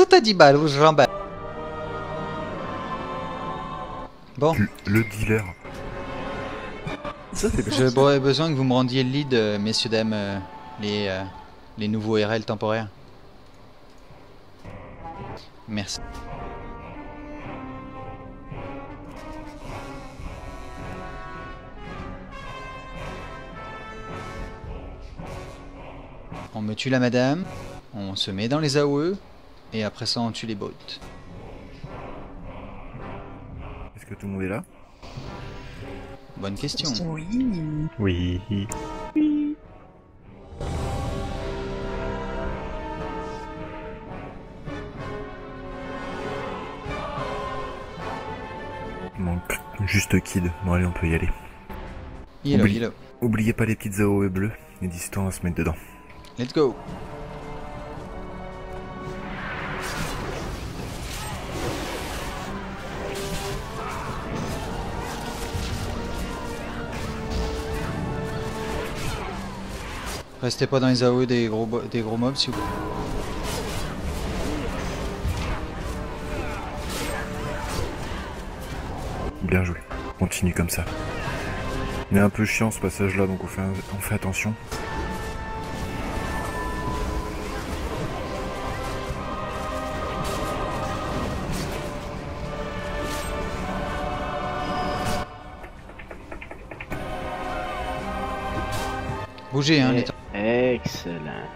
tout à 10 balles, je remballe. Bon. Le dealer. Ça c'est bien. J'aurais besoin que vous me rendiez le lead, messieurs, dames, les nouveaux RL temporaires. Merci. On me tue la madame, on se met dans les AOE, et après ça on tue les bots. Est-ce que tout le monde est là? Bonne question. Oui. Oui. Il manque juste Kid. Bon allez, on peut y aller. Hello. Oubliez pas les petites AOE bleues, et d'ici temps on va se mettre dedans. Let's go. Restez pas dans les AOE des gros mobs s'il vous plaît. Bien joué. Continue comme ça. Il est un peu chiant ce passage là, donc on fait attention. Bougez hein les temps. Excellent.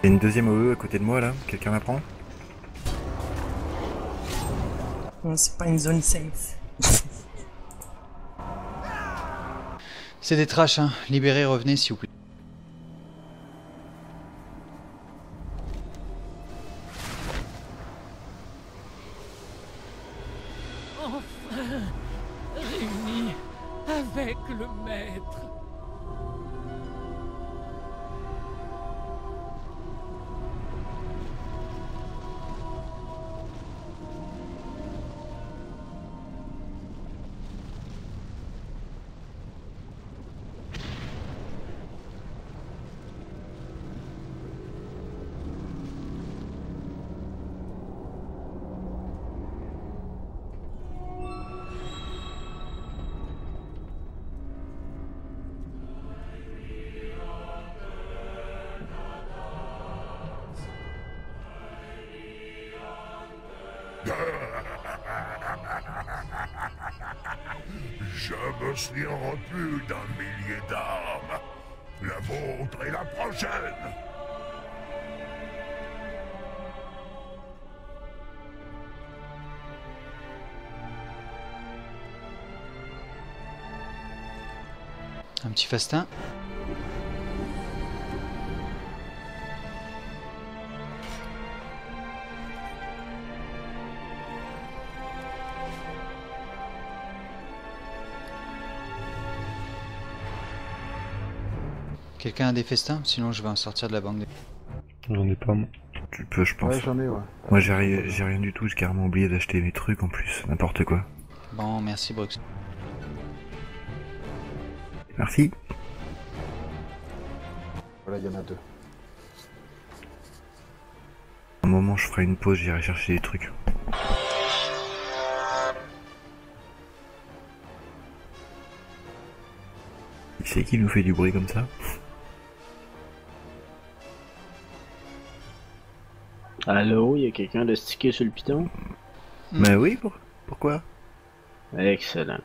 Il y a une deuxième AOE à côté de moi là, quelqu'un la prend? Non, c'est pas une zone safe. C'est des trash hein, libérez, revenez s'il vous plaît. Enfin, réunis avec le maître. Je me suis rompu d'un millier d'armes. La vôtre est la prochaine. Un petit festin. Quelqu'un a des festins? Sinon je vais en sortir de la banque. J'en ai pas moi. Tu peux, je pense. Ouais, j'en ai, ouais. Moi j'ai rien du tout, j'ai carrément oublié d'acheter mes trucs en plus, n'importe quoi. Bon, merci Brooks. Merci. Voilà, il y en a deux. Un moment, je ferai une pause, j'irai chercher des trucs. Qui c'est qui nous fait du bruit comme ça? Allô, y a quelqu'un de stické sur le piton? Bah oui, pourquoi? Excellent.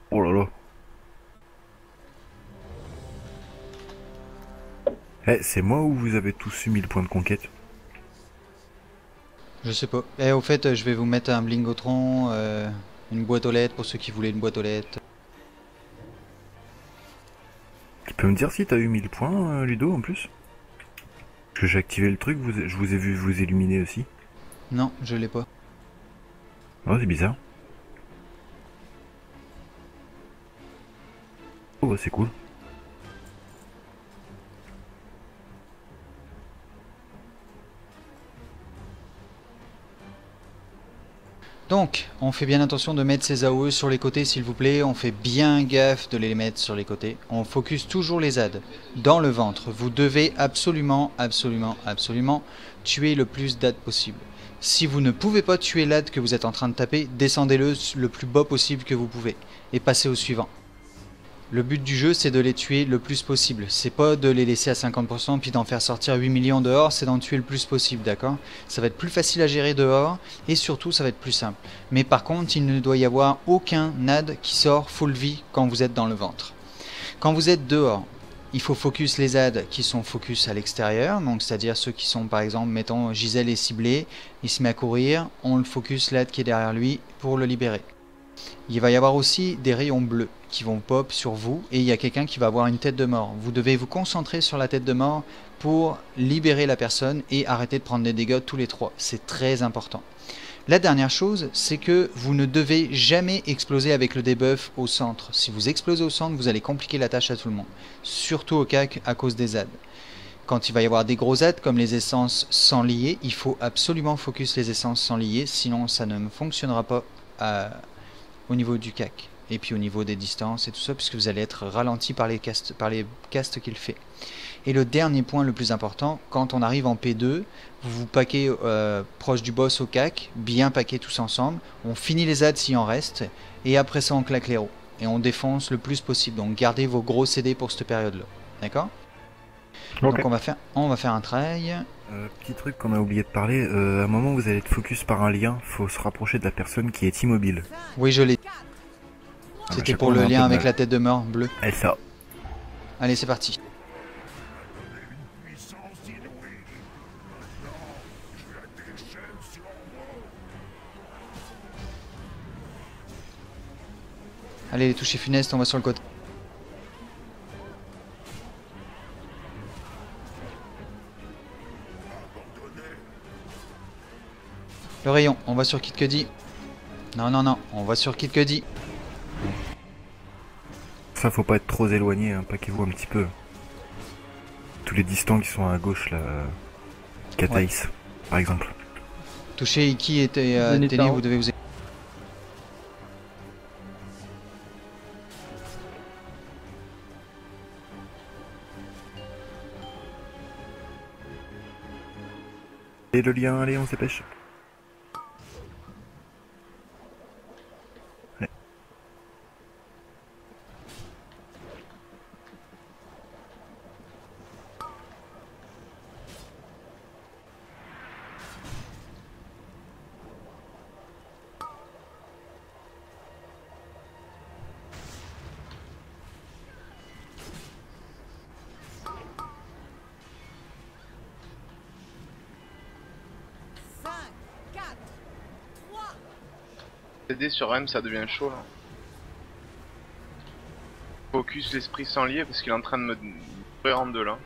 Oh là là. Eh, c'est moi ou vous avez tous eu 1000 points de conquête? Je sais pas. Eh, au fait, je vais vous mettre un blingotron, une boîte aux lettres pour ceux qui voulaient une boîte aux lettres. Tu peux me dire si t'as eu 1000 points, Ludo, en plus? Parce que j'ai activé le truc, je vous ai vu vous illuminer aussi. Non, je l'ai pas. Oh, c'est bizarre. Oh, bah, c'est cool. Donc, on fait bien attention de mettre ces AOE sur les côtés s'il vous plaît, on fait bien gaffe de les mettre sur les côtés. On focus toujours les ZAD dans le ventre. Vous devez absolument tuer le plus d'AD possible. Si vous ne pouvez pas tuer l'AD que vous êtes en train de taper, descendez-le le plus bas possible que vous pouvez et passez au suivant. Le but du jeu, c'est de les tuer le plus possible. C'est pas de les laisser à 50% puis d'en faire sortir 8 millions dehors, c'est d'en tuer le plus possible, d'accord? Ça va être plus facile à gérer dehors et surtout ça va être plus simple. Mais par contre, il ne doit y avoir aucun NAD qui sort full vie quand vous êtes dans le ventre. Quand vous êtes dehors, il faut focus les ZAD qui sont focus à l'extérieur, donc c'est-à-dire ceux qui sont par exemple, mettons Gisèle est ciblé, il se met à courir, on le focus l'AD qui est derrière lui pour le libérer. Il va y avoir aussi des rayons bleus qui vont pop sur vous et il y a quelqu'un qui va avoir une tête de mort. Vous devez vous concentrer sur la tête de mort pour libérer la personne et arrêter de prendre des dégâts tous les trois. C'est très important. La dernière chose, c'est que vous ne devez jamais exploser avec le debuff au centre. Si vous explosez au centre, vous allez compliquer la tâche à tout le monde. Surtout au CAC à cause des ZAD. Quand il va y avoir des gros ZAD comme les essences sans lier, il faut absolument focus les essences sans lier, sinon ça ne fonctionnera pas au niveau du CAC et puis au niveau des distances et tout ça, puisque vous allez être ralenti par les castes qu'il fait. Et le dernier point le plus important, quand on arrive en P2, vous vous paquez proche du boss au CAC, bien paqués tous ensemble, on finit les ZAD s'il en reste, et après ça on claque les héros. Et on défonce le plus possible, donc gardez vos gros CD pour cette période-là. D'accord? Okay. Donc on va faire un trail. Petit truc qu'on a oublié de parler, à un moment vous allez être focus par un lien, faut se rapprocher de la personne qui est immobile. Oui, je l'ai. C'était pour le lien avec la tête de mort bleue. Et ça. Allez, c'est parti. Allez, les toucher funestes, on va sur le côté. Le rayon, on va sur Kid Cudi. Non, non, non, on va sur Kid Cudi. Ça, faut pas être trop éloigné, hein, paquez-vous un petit peu. Tous les distants qui sont à gauche, là. Kataïs, ouais. Par exemple. Touchez Iki et Telly, vous devez vous... Et le lien, allez, on se dépêche. Allez. CD sur M, ça devient chaud là. Focus l'esprit sans lier parce qu'il est en train de me courir en deux là.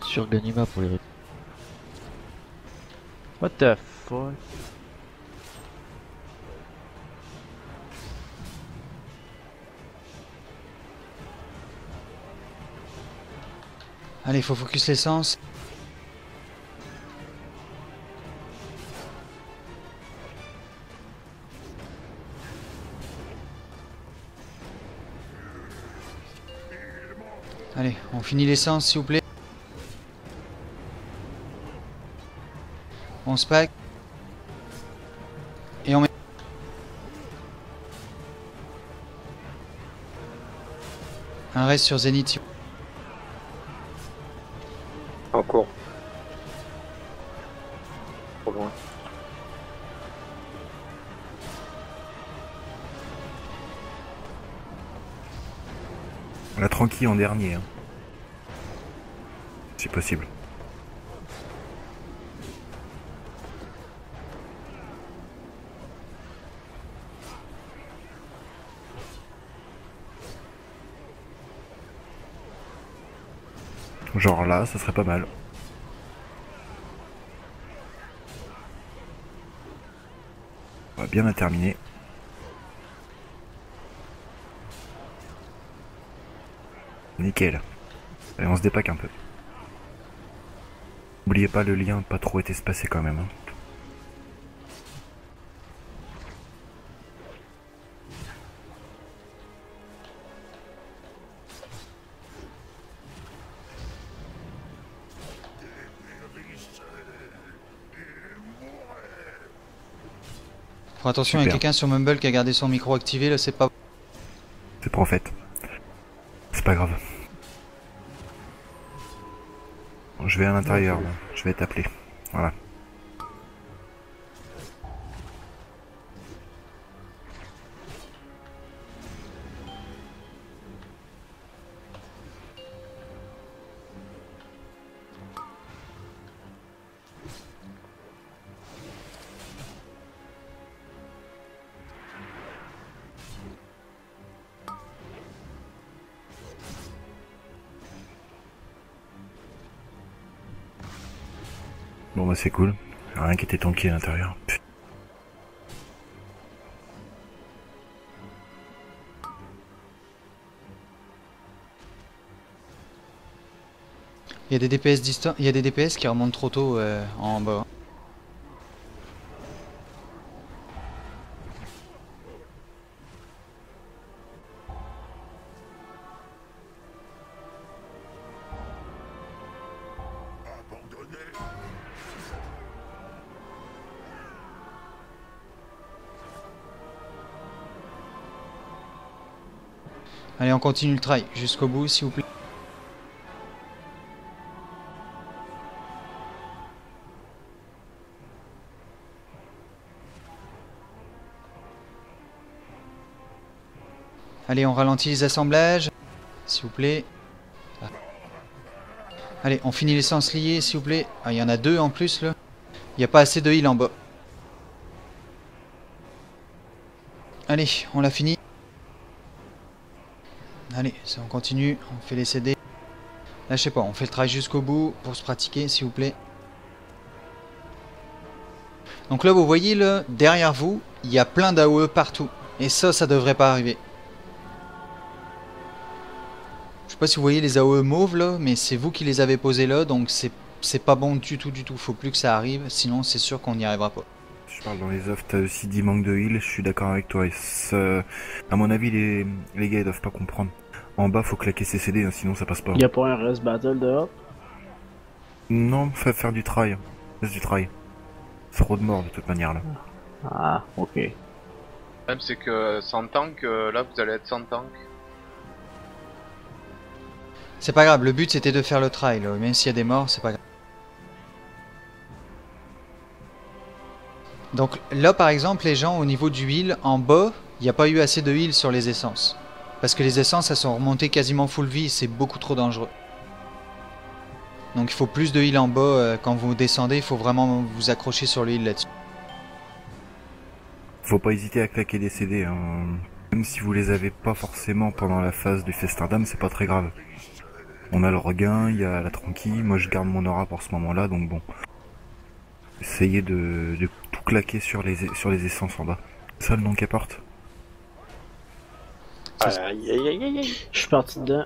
Sur Ganima pour les... What the fuck? Allez, faut focus l'essence. Allez, on finit l'essence s'il vous plaît. On se pack. Et on met... Un reste sur Zénith. En cours. Trop loin. On l'a tranquille en dernier. Hein. C'est possible. Genre là, ça serait pas mal. On va bien la terminer. Nickel. Allez, on se dépaque un peu. N'oubliez pas, le lien n'a pas trop été espacé quand même. Hein. Faut attention, il y a Super. quelqu'un sur Mumble qui a gardé son micro activé, là c'est pas... C'est pas en fait. C'est pas grave. Je vais à l'intérieur, là. Je vais t'appeler. Voilà. Bon bah c'est cool. Rien qui était tanké à l'intérieur. Il y a des DPS distants, il y a des DPS qui remontent trop tôt en bas. Allez, on continue le try jusqu'au bout, s'il vous plaît. Allez, on ralentit les assemblages, s'il vous plaît. Ah. Allez, on finit les sens liés, s'il vous plaît. Ah, il y en a deux en plus, là. Il n'y a pas assez de heal en bas. Allez, on l'a fini. Allez, ça, on continue, on fait les CD. Là, je sais pas, on fait le travail jusqu'au bout pour se pratiquer, s'il vous plaît. Donc là, vous voyez, là, derrière vous, il y a plein d'AOE partout. Et ça devrait pas arriver. Je sais pas si vous voyez les AOE mauves, là, mais c'est vous qui les avez posés là, donc c'est pas bon du tout, Faut plus que ça arrive, sinon c'est sûr qu'on n'y arrivera pas. Je parle dans les offres, t'as aussi 10 manques de heal, je suis d'accord avec toi. Et à mon avis, les gars ils doivent pas comprendre. En bas, faut claquer ses CD, hein, sinon ça passe pas. Y a pas un rest battle dehors? Non, faut faire du try. Laisse du try. C'est trop de morts de toute manière là. Ah, ok. Le problème c'est que sans tank, là vous allez être sans tank. C'est pas grave, le but c'était de faire le try, là. Même s'il y a des morts, c'est pas grave. Donc là par exemple, les gens au niveau du heal, en bas, il n'y a pas eu assez de heal sur les essences. Parce que les essences elles sont remontées quasiment full vie, c'est beaucoup trop dangereux. Donc il faut plus de heal en bas, quand vous descendez, il faut vraiment vous accrocher sur le heal là-dessus. Faut pas hésiter à claquer des CD, hein. Même si vous les avez pas forcément pendant la phase du festin d'âme, c'est pas très grave. On a le regain, il y a la tranquille, moi je garde mon aura pour ce moment-là, donc bon. Essayez de tout claquer sur les essences en bas. Ça le nom qu'elle porte. Aïe aïe aïe aïe aïe. Je suis parti dedans.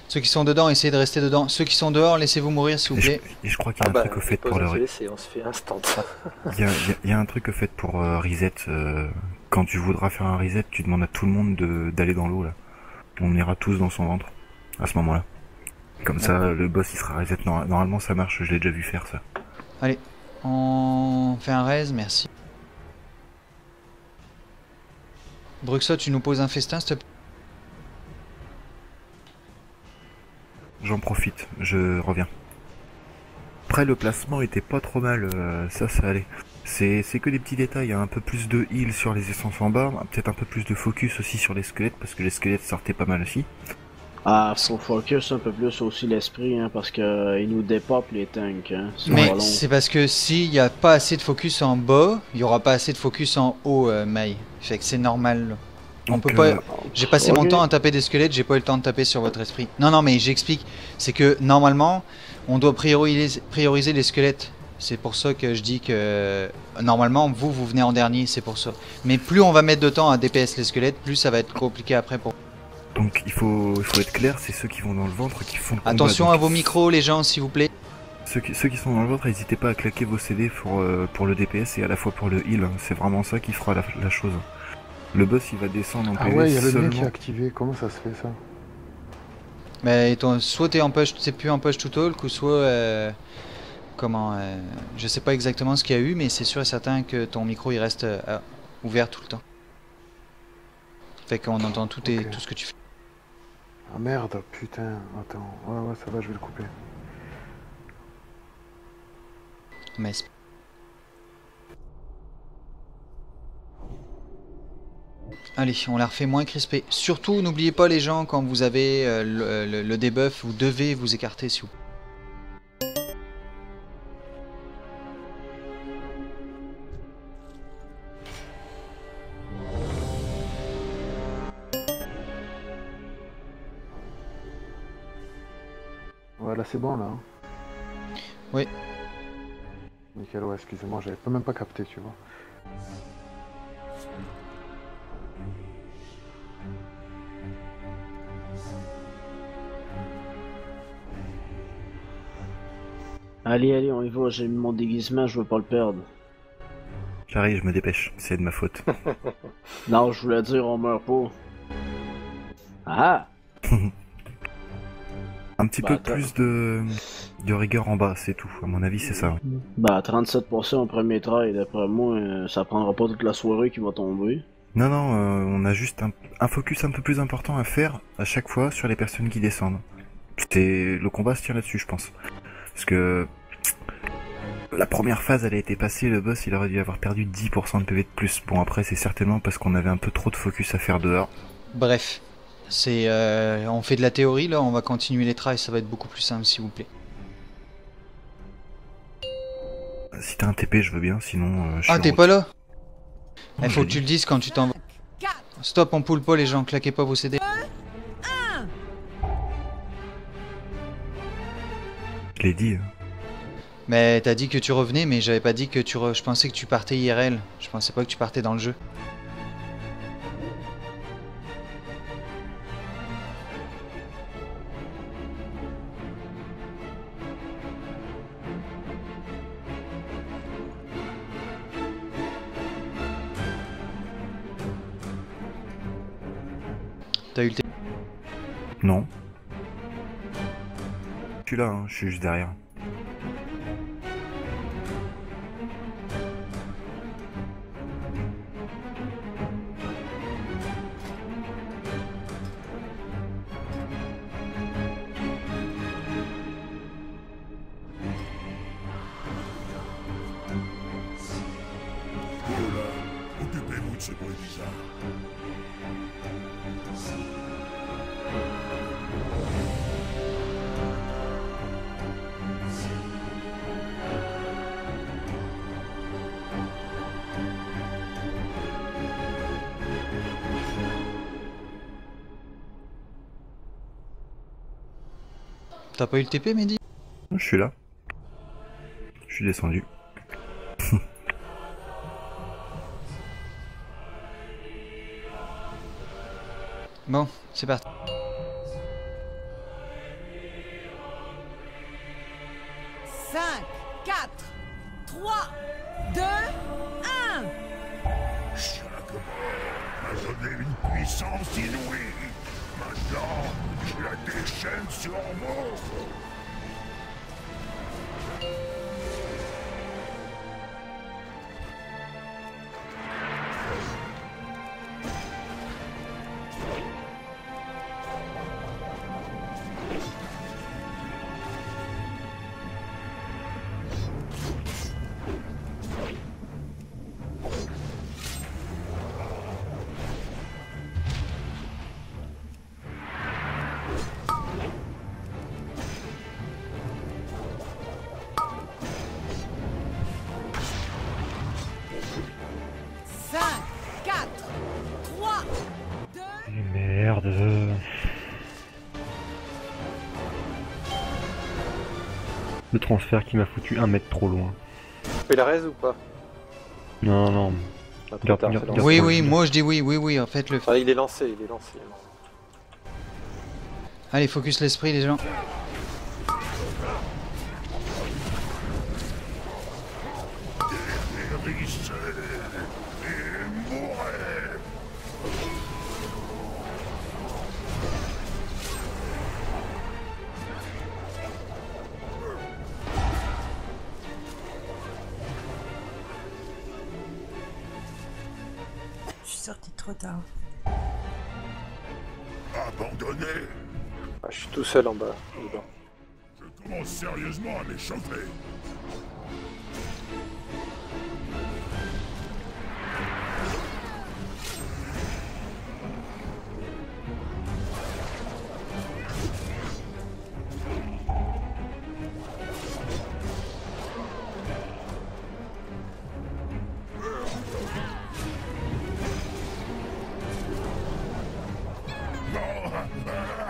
Ceux qui sont dedans, essayez de rester dedans. Ceux qui sont dehors, laissez-vous mourir s'il vous plaît. Et je crois qu'il y a un truc au fait pour le on se fait instant. il y a un truc au fait pour reset. Quand tu voudras faire un reset, tu demandes à tout le monde d'aller dans l'eau là. On ira tous dans son ventre à ce moment-là. Comme ça, le boss il sera reset. Normalement ça marche, je l'ai déjà vu faire ça. Allez, on fait un raise, merci. Bruxo, tu nous poses un festin s'il te plaît. J'en profite, je reviens. Après le placement était pas trop mal, ça allait. C'est que des petits détails, hein. Un peu plus de heal sur les essences en bas, peut-être un peu plus de focus aussi sur les squelettes, parce que les squelettes sortaient pas mal aussi. Ah, faut focus un peu plus aussi l'esprit, hein, parce que ils nous dépopent les tanks, hein. Mais c'est parce que s'il n'y a pas assez de focus en bas, il n'y aura pas assez de focus en haut, Mai. Fait que c'est normal. Là. On Donc, peut pas. J'ai passé mon temps à taper des squelettes, j'ai pas eu le temps de taper sur votre esprit. Non, mais j'explique. C'est que normalement, on doit prioriser les squelettes. C'est pour ça que je dis que normalement, vous venez en dernier, c'est pour ça. Mais plus on va mettre de temps à DPS les squelettes, plus ça va être compliqué après pour. Donc il faut être clair, c'est ceux qui vont dans le ventre qui font le combat. Attention donc, à vos micros, les gens, s'il vous plaît. Ceux qui sont dans le ventre, n'hésitez pas à claquer vos CD pour le DPS et à la fois pour le heal. C'est vraiment ça qui fera la chose. Le boss il va descendre en Ah PV ouais, il y a le seulement. nez qui est activé, comment ça se fait ça? Mais soit t'es en push, c'est plus en push to talk, ou soit je sais pas exactement ce qu'il y a eu, mais c'est sûr et certain que ton micro il reste ouvert tout le temps. Fait qu'on entend tout ce que tu fais. Ah merde, putain, attends, ouais ça va, je vais le couper. Mais allez, on la refait moins crispée. Surtout, n'oubliez pas les gens, quand vous avez le debuff, vous devez vous écarter s'il vous plaît. Ouais, là c'est bon là. Oui. Nickel, ouais, excusez-moi, j'avais même pas capté, tu vois. Allez, on y va, j'ai mis mon déguisement, je veux pas le perdre. J'arrive, je me dépêche, c'est de ma faute. Non, je voulais dire, on meurt pas. Ah! Un petit peu plus de rigueur en bas, c'est tout. À mon avis, c'est ça. Bah, 37% au premier try, d'après moi, ça prendra pas toute la soirée qui va tomber. Non, on a juste un focus un peu plus important à faire à chaque fois sur les personnes qui descendent. Le combat se tient là-dessus, je pense. Parce que la première phase, elle a été passée, le boss, il aurait dû avoir perdu 10% de PV de plus. Bon, après, c'est certainement parce qu'on avait un peu trop de focus à faire dehors. Bref. On fait de la théorie là, on va continuer les tries, ça va être beaucoup plus simple s'il vous plaît. Si t'as un TP, je veux bien, sinon je suis t'es pas là? Non, Faut que tu le dises quand tu t'en vas. Stop, on poule pas les gens, claquez pas vos CD. Je l'ai dit. Mais t'as dit que tu revenais, mais j'avais pas dit que je pensais que tu partais IRL. Je pensais pas que tu partais dans le jeu. T'as eu le Non. Je suis là, hein, je suis juste derrière. Voilà, occupez-vous de ce bruit bizarre. T'as pas eu le TP, Mehdi? Je suis là. Je suis descendu. Bon, c'est parti. Cinq, 4, 3, 2, 1. Chaque mort m'a donné une puissance inouïe. Maintenant, je la déchaîne sur vous. Merde. Le transfert qui m'a foutu 1 mètre trop loin. Tu la raise ou pas? Non. Ah, trop tard, c'est lancé. Oui, moi je dis oui, en fait le... Ah, il est lancé, Allez, focus l'esprit les gens. Dépérissez et mourrez. Je suis sorti trop tard. Abandonné. Ah, je suis tout seul en bas, dedans. Je commence sérieusement à m'échauffer.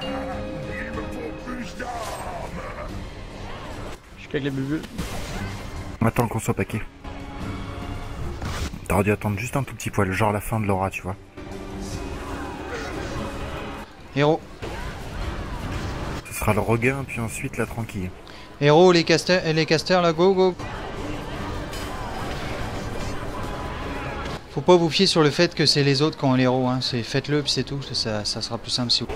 Il me faut plus d'armes. Je suis avec les bulles. Attends qu'on soit paquet. T'aurais dû attendre juste un tout petit poil, genre la fin de l'aura, tu vois. Héros. Ce sera le regain, puis ensuite la tranquille. Héros, les casters là, go go. Faut pas vous fier sur le fait que c'est les autres qui ont l'héros, hein. Faites-le puis c'est tout, ça sera plus simple si vous...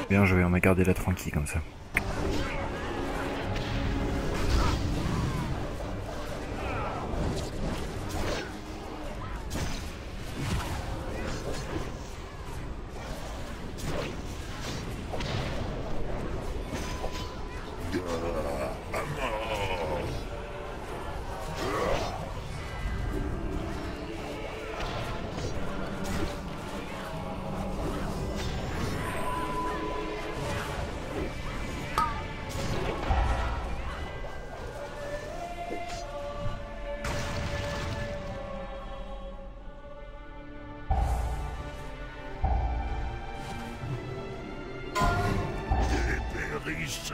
Bien joué, on a gardé la tranquille comme ça. Dépérissez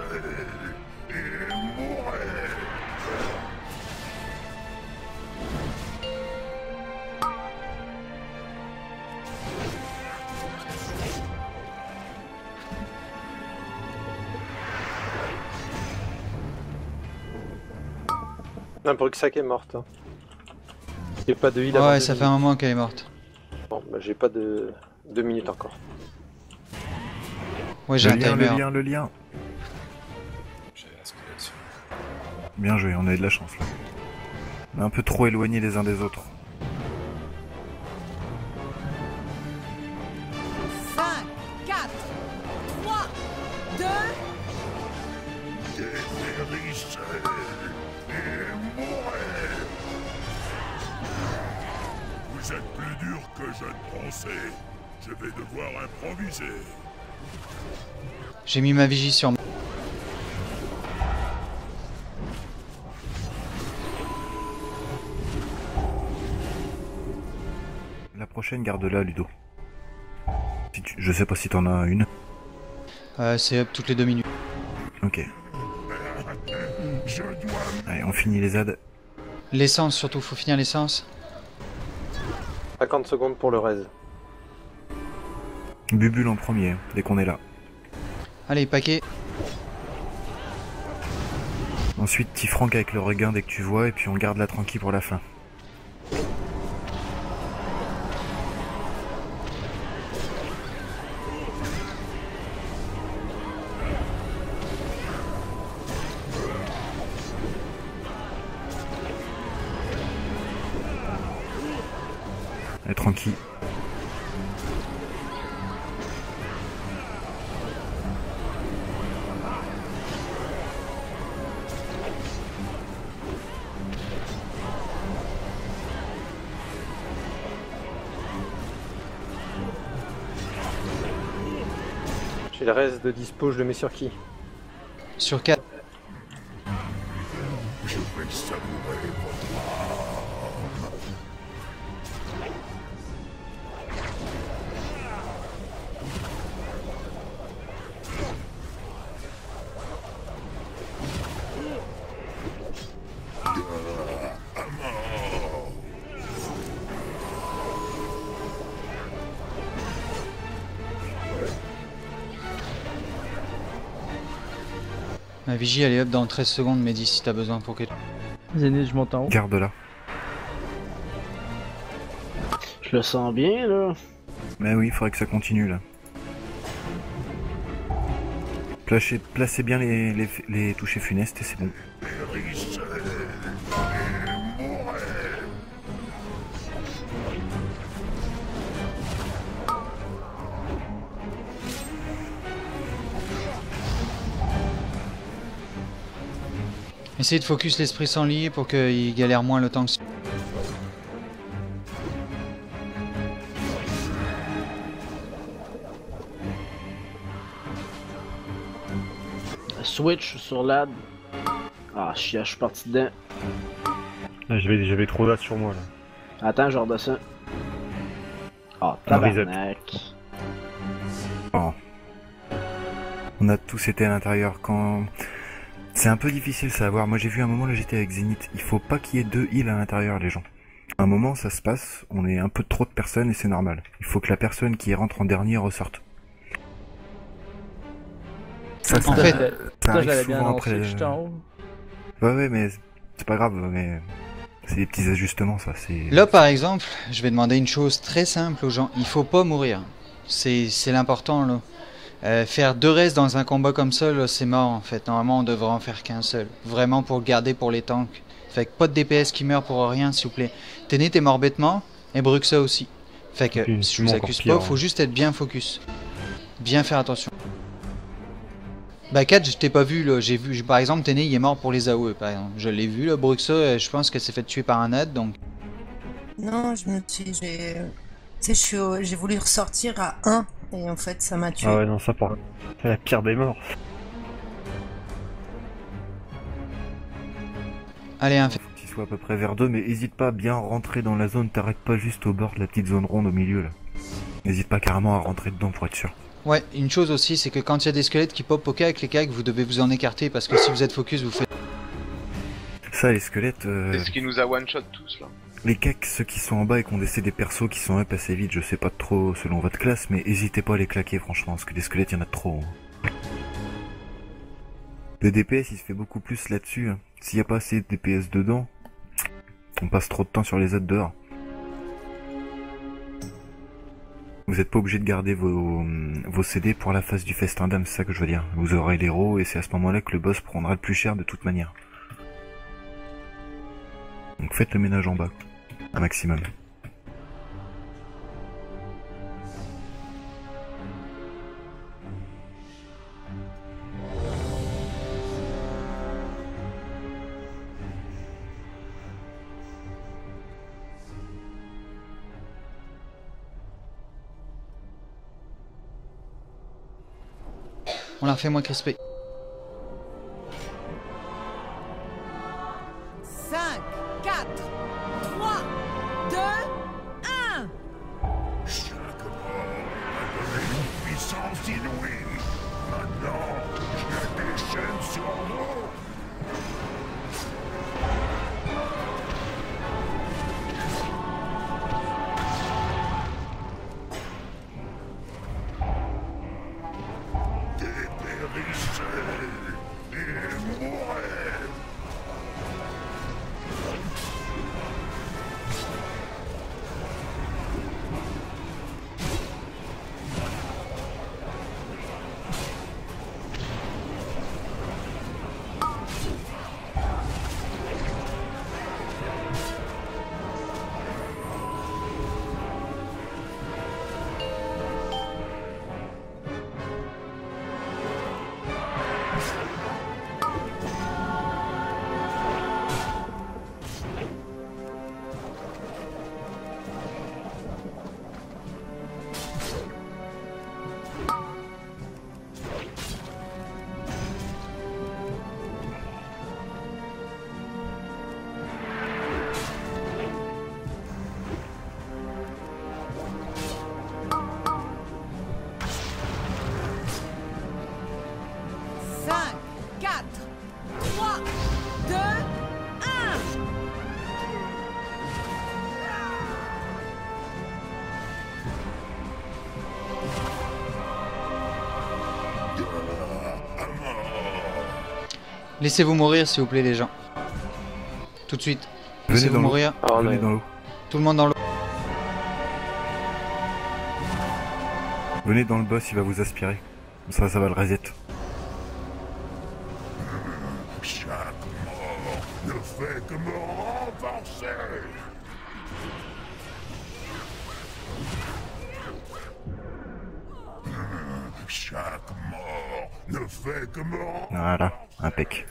et mourrez. Non, Bruxac est morte. Hein. J'ai pas de heal Ouais, avant ça 2 fait un minutes. moment qu'elle est morte. Bon, bah j'ai pas de 2 minutes encore. Ouais, j'ai un Le timer. lien. Bien joué, on a eu de la chance là. On est un peu trop éloignés les uns des autres. 5, 4, 3, 2, Dépérissez et mourrez. Vous êtes plus dur que je ne pensais. Je vais devoir improviser. J'ai mis ma vigie sur moi. La prochaine, garde-la, Ludo. Je sais pas si t'en as une. C'est up toutes les 2 minutes. Ok. Je dois... Allez, on finit les ZAD. L'essence surtout, faut finir l'essence. 50 secondes pour le raise. Bubule en premier, dès qu'on est là. Allez, paquet. Ensuite, T-Frank avec le regain dès que tu vois, et puis on garde la tranquille pour la fin. Allez, tranquille. J'ai le reste de dispo, je le mets sur qui? Sur 4. Je vais vais savourer votre âme. À mort. Ma vigie elle est up dans 13 secondes, Mehdi, si t'as besoin pour quelque chose. Zénith, je monte en haut. Garde-la. Je le sens bien, là. Mais oui, il faudrait que ça continue là. Placez bien les touchés funestes et c'est bon. Périssez et mourrez. Essayez de focus l'esprit sans lit pour qu'il galère moins le temps que... Switch sur l'ad. Ah, je suis parti dedans. Là, j'avais trop d'as sur moi là. Attends, je redescends. Ah, Un reset. tabarnak. Oh. On a tous été à l'intérieur quand... C'est un peu difficile ça à voir. Moi j'ai vu un moment là j'étais avec Zénith. Il faut pas qu'il y ait 2 heals à l'intérieur les gens. À un moment ça se passe, on est un peu trop de personnes et c'est normal. Il faut que la personne qui rentre en dernier ressorte. Ça, En fait, ça je l'avais arrive bien souvent lancé, après. j'étais en haut. Ouais mais c'est pas grave, mais c'est des petits ajustements ça. C'est Là par exemple, je vais demander une chose très simple aux gens. Il faut pas mourir. C'est l'important là. Faire 2 restes dans un combat comme ça, là, c'est mort en fait. Normalement, on devrait en faire qu'un seul. Vraiment pour garder pour les tanks. Fait que pas de DPS qui meurt pour rien, s'il vous plaît. Téné est mort bêtement, et Bruxa aussi. Fait que, Puis, si je vous accuse pire, pas, faut juste être bien focus. Bien faire attention. Bah 4, je t'ai pas vu là. J'ai vu, par exemple, Téné, il est mort pour les AOE, par exemple. Je l'ai vu là, Bruxa, je pense qu'elle s'est fait tuer par un ad, donc... Non, j'ai voulu ressortir à 1 et en fait ça m'a tué. Ah ouais, non, ça part. C'est la pire des morts. Allez, un faut qu'il soit à peu près vers 2, mais hésite pas à bien rentrer dans la zone, t'arrêtes pas juste au bord de la petite zone ronde au milieu là. N'hésite pas carrément à rentrer dedans pour être sûr. Ouais, une chose aussi, c'est que quand il y a des squelettes qui pop poker avec les cags, vous devez vous en écarter parce que si vous êtes focus, vous faites... Ça, les squelettes... C'est ce qui nous a one-shot tous là. Les cacs, ceux qui sont en bas et qui ont des persos qui sont up assez vite, je sais pas trop selon votre classe, mais hésitez pas à les claquer franchement, parce que des squelettes, il y en a trop. Le DPS, il se fait beaucoup plus là-dessus. Hein. S'il y a pas assez de DPS dedans, on passe trop de temps sur les autres dehors. Vous êtes pas obligé de garder vos CD pour la phase du festin d'âme, c'est ça que je veux dire. Vous aurez l'héros et c'est à ce moment-là que le boss prendra le plus cher de toute manière. Donc faites le ménage en bas, un maximum. On l'a refait moins crispé. 5, 4, 3, 2, 1. Chaque mort m'a donné une puissance inouïe. Maintenant, je la déchaîne sur vous. Dépérissez et mourrez. Laissez-vous mourir s'il vous plaît les gens. Tout de suite. Venez Laissez-vous dans l'eau. mourir. Venez dans l'eau. Tout le monde dans l'eau. Venez dans le boss, il va vous aspirer. Comme ça va le reset. Chaque mort ne fait que me renforcer. Chaque mort ne fait que me renforcer. Voilà, impec.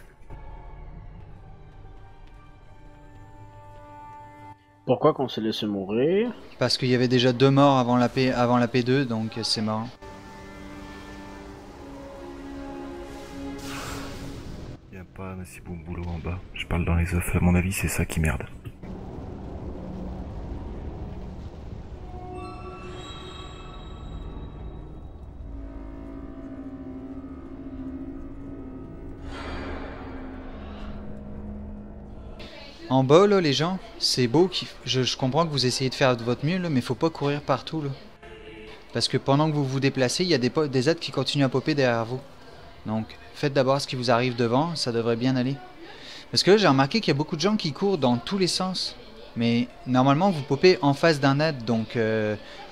Pourquoi qu'on s'est laissé mourir? Parce qu'il y avait déjà 2 morts avant la P2, donc c'est mort. Il n'y a pas un assez bon boulot en bas. Je parle dans les offs, à mon avis c'est ça qui merde. En bas là les gens, c'est beau, je comprends que vous essayez de faire de votre mieux là, mais faut pas courir partout là. Parce que pendant que vous vous déplacez, il y a des aides qui continuent à popper derrière vous. Donc faites d'abord ce qui vous arrive devant, ça devrait bien aller. Parce que là j'ai remarqué qu'il y a beaucoup de gens qui courent dans tous les sens. Mais normalement vous popez en face d'un aide, donc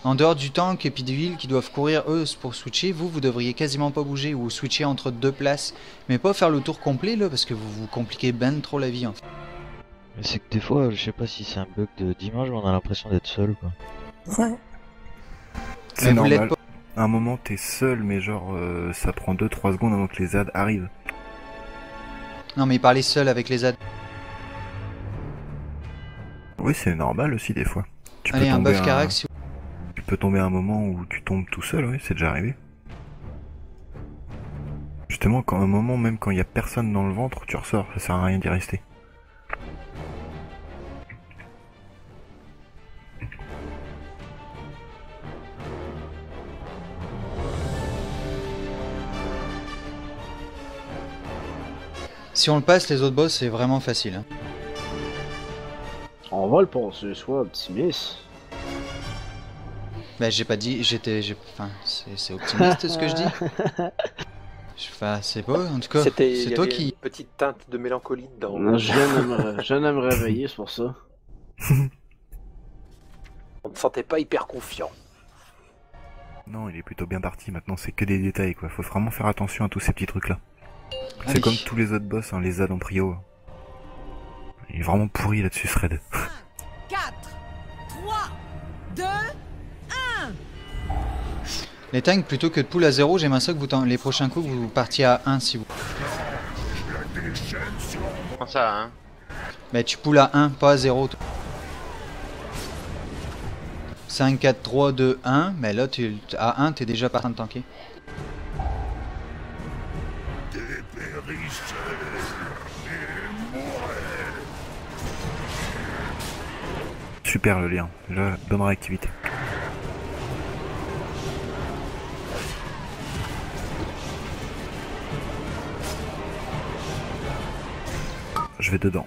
en dehors du tank et puis des villes qui doivent courir eux pour switcher, vous devriez quasiment pas bouger ou switcher entre 2 places. Mais pas faire le tour complet là, parce que vous vous compliquez ben trop la vie en fait. Mais c'est que des fois, je sais pas si c'est un bug d'image, mais on a l'impression d'être seul quoi. Ouais. C'est normal. À un moment t'es seul, mais genre ça prend 2-3 secondes avant que les ads arrivent. Non mais il parlait seul avec les ads. Oui, c'est normal aussi des fois. Allez, un buff Carax si tu peux tomber à un moment où tu tombes tout seul, oui, c'est déjà arrivé. Justement, quand un moment, même quand il y a personne dans le ventre, tu ressors, ça sert à rien d'y rester. Si on le passe, les autres boss, c'est vraiment facile. Hein. On va le passer, sois optimiste. Bah j'ai pas dit, enfin, c'est optimiste ce que je dis. Enfin, c'est pas, en tout cas, c'est toi qui... Une petite teinte de mélancolie dedans. Non, je viens de me réveiller, c'est pour ça. On ne sentait pas hyper confiant. Non, il est plutôt bien parti, maintenant c'est que des détails quoi, faut vraiment faire attention à tous ces petits trucs là. Allez. C'est comme tous les autres boss, hein, les ZAD en prio. Il est vraiment pourri là-dessus ce raid. 4, 3, 2, 1. Les tanks, plutôt que de pool à 0, j'aimerais ça que vous, les prochains coups, vous partiez à 1 si vous... Comment ça, hein? Bah tu poules à 1, pas à 0. 5, 4, 3, 2, 1, mais là, à 1, t'es déjà pas en train de tanker. Super le lien, là, bonne réactivité. Je vais dedans.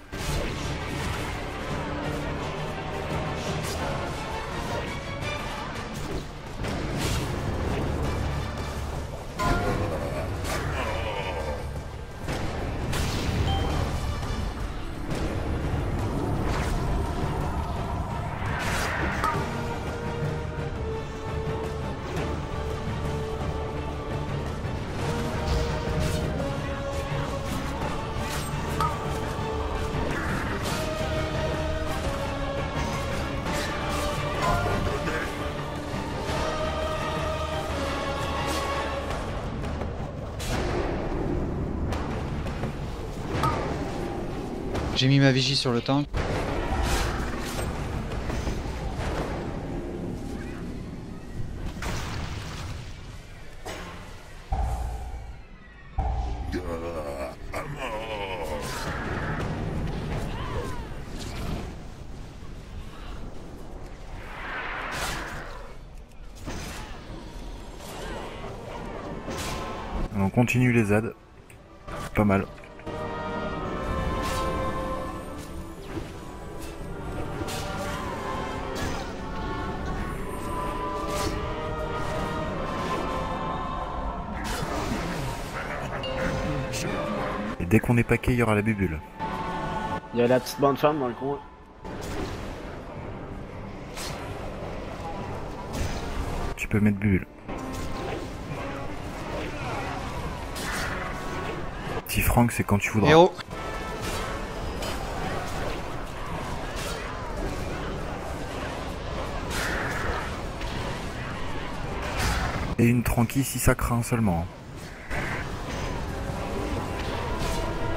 J'ai mis ma vigie sur le tank. On continue les ZAD. Pas mal. Dès qu'on est paquet, il y aura la bubule. Il y a la petite bande femme dans le coin. Tu peux mettre bubule. Petit Franck, c'est quand tu voudras. Héros. Et une tranquille si ça craint seulement.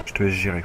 Je te laisse gérer.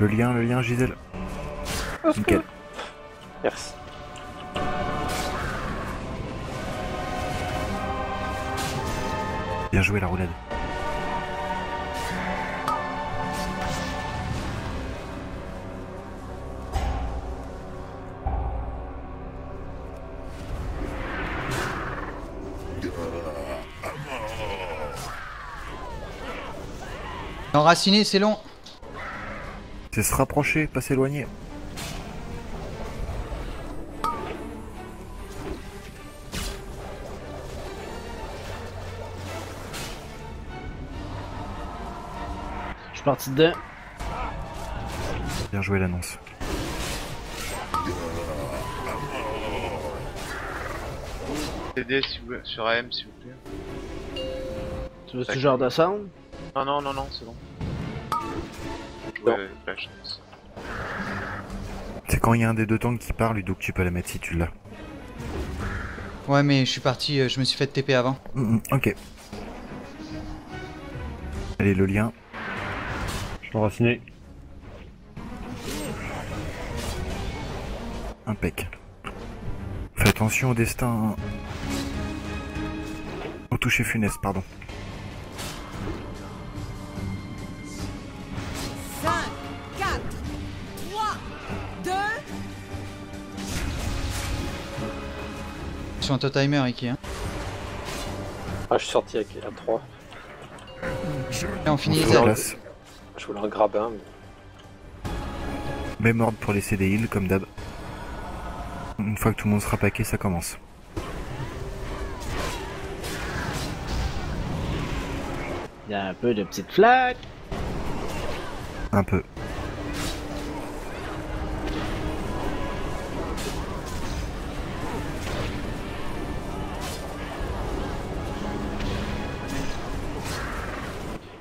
Le lien, Gisèle. Nickel. Merci. Bien joué la roulade. Enraciné, c'est long. C'est se rapprocher, pas s'éloigner. Je suis parti dedans. Bien joué l'annonce. CD si vous... sur AM s'il vous plaît. Tu veux ce genre de sound? Non, c'est bon. Ouais, la chance. C'est quand il y a un des deux tanks qui part, Ludo, que tu peux la mettre si tu l'as. Ouais, mais je suis parti, je me suis fait TP avant. Ok. Allez, le lien. Je l'ai enraciné. Impec. Fais attention au destin. Au toucher funeste, pardon. 5, 4, 3, 2. Sur un top timer, Iki. Hein. Ah, je suis sorti à 3. Là, on finit On les se ailes. place. Je voulais en grabber un. Même ordre pour laisser des heals, comme d'hab. Une fois que tout le monde sera paqué, ça commence. Il y a un peu de petites flaques. Un peu.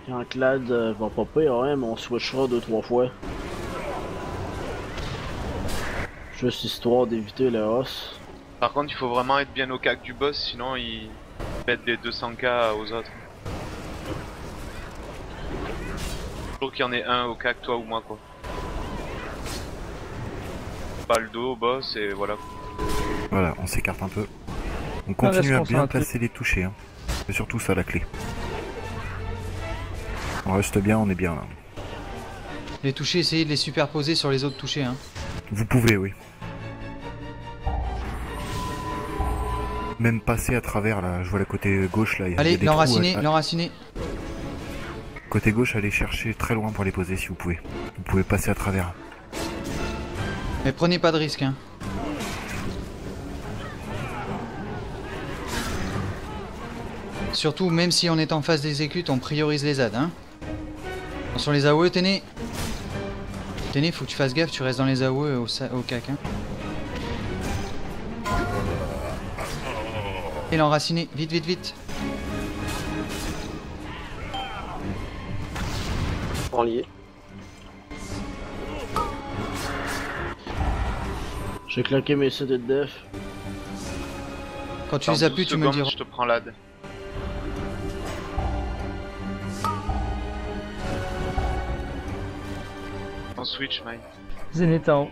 Quand Clad va popper, ouais, mais on switchera 2-3 fois. Juste histoire d'éviter le os. Par contre, il faut vraiment être bien au cac du boss, sinon il pète les 200k aux autres. Faut qu'il y en ait un au cac, toi ou moi, quoi. Pas le dos, boss, et voilà. Voilà, on s'écarte un peu. On continue à reste bien concentré. placer les touchés. Hein. C'est surtout ça la clé. On reste bien, on est bien là. Les touchés, essayez de les superposer sur les autres touchés. Hein. Vous pouvez, oui. Même passer à travers là, je vois le côté gauche là. Il y a Allez, des l'enraciné, trous, l'enraciné. Côté gauche, allez chercher très loin pour les poser si vous pouvez. Vous pouvez passer à travers. Mais prenez pas de risque. Hein. Surtout, même si on est en phase d'exécute, on priorise les ZAD. Hein. Sur les AOE, Téné. Téné, faut que tu fasses gaffe, tu restes dans les AOE au cac. Hein. Et l'enraciné, vite, vite, vite. En lié. J'ai claqué mes CD de def. Quand tu les as plus, tu me le diras. Je te prends l'AD. En switch, Mike. Zénith en haut.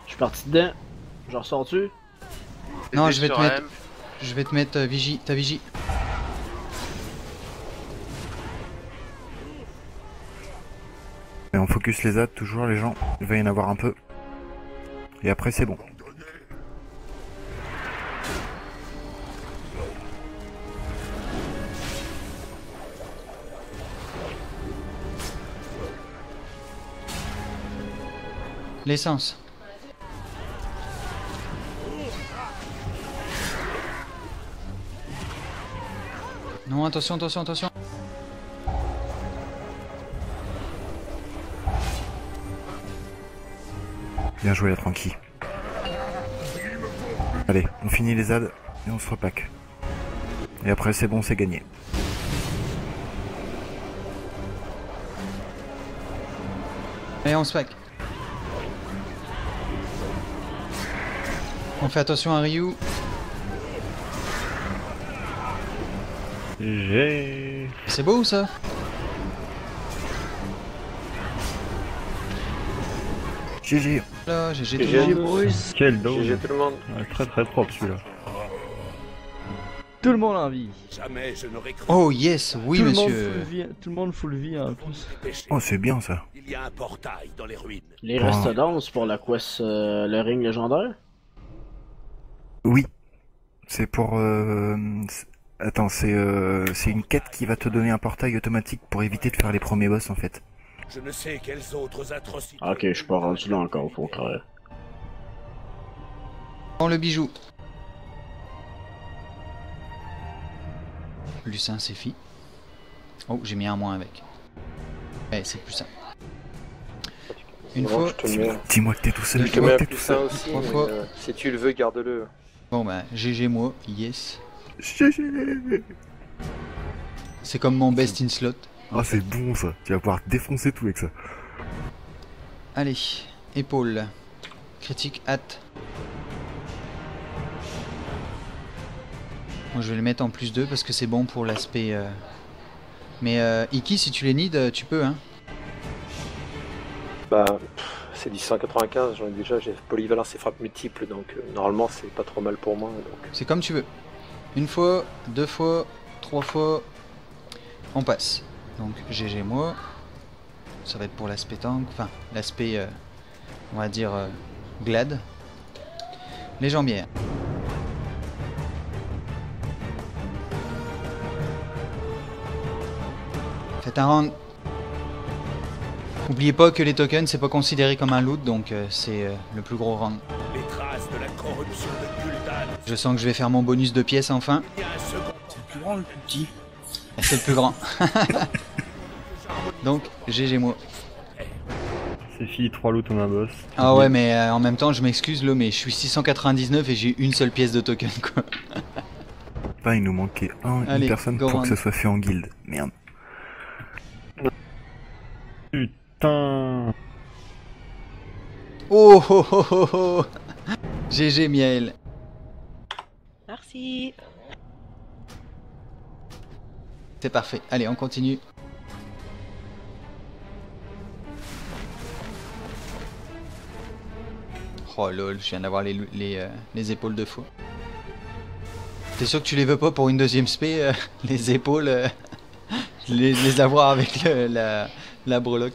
Je suis parti dedans. J'en ressors-tu? Non, je vais te mettre... Je vais te mettre vigie, ta vigie. Et on focus les ZAD toujours les gens, il va y en avoir un peu. Et après c'est bon. L'essence. Non, attention, attention, attention. Bien joué la tranquille. Allez, on finit les ZAD et on se repack. Et après c'est bon, c'est gagné. Allez, on se pack. On fait attention à Ryu. C'est beau ça? GG. Là, GG tout le monde. Quel dos. GG tout le monde. Ouais, très très propre celui-là. Tout le monde en vie. Jamais je n'aurais cru. Oh yes, oui tout monsieur. Le monde full vie, tout le monde full vie en plus. Oh c'est bien ça. Il y a un portail dans les ruines. Les restants, c'est pour la quest le ring légendaire? Oui. C'est pour... Attends, c'est une quête qui va te donner un portail automatique pour éviter de faire les premiers boss en fait. Je ne sais quelles autres atrocités. Ok, je suis pas rendu là encore, faut croire. Prends le bijou. Lucin, c'est fi. Oh, j'ai mis un moins avec. Ouais, c'est plus ça. Une fois. Dis-moi que t'es tout seul. Je te mets un plus ça aussi, Trois fois. si tu le veux, garde-le. Bon bah, GG moi, yes. GG. C'est comme mon best in slot. Ah c'est bon ça, tu vas pouvoir défoncer tout avec ça. Allez, épaule. Critique hâte. Moi je vais le mettre en plus 2 parce que c'est bon pour l'aspect... Mais Iki, si tu les need, tu peux hein. Bah, c'est du 195, j'en ai déjà, j'ai polyvalence et frappe multiple, donc normalement c'est pas trop mal pour moi. C'est comme tu veux. Une fois, deux fois, trois fois, on passe. Donc GG moi, ça va être pour l'aspect tank, enfin l'aspect, on va dire, glad. Les jambières. Faites un round. N'oubliez pas que les tokens c'est pas considéré comme un loot, donc c'est le plus gros round. Les traces de la corruption de Gul'dan. Je sens que je vais faire mon bonus de pièces enfin. Il y a un second. C'est le plus grand ou le plus petit? C'est le plus grand. Donc GG moi. C'est fini 3 loots en un boss. Ah ouais mais en même temps je m'excuse là mais je suis 699 et j'ai une seule pièce de token quoi. Enfin, il nous manquait Allez, une personne pour round. que ce soit fait en guilde. Merde. Putain. Oh oh oh oh oh. GG Miel. Merci. C'est parfait. Allez on continue. Oh lol, je viens d'avoir les épaules de faux. T'es sûr que tu les veux pas pour une deuxième spé, les épaules, les avoir avec la breloque?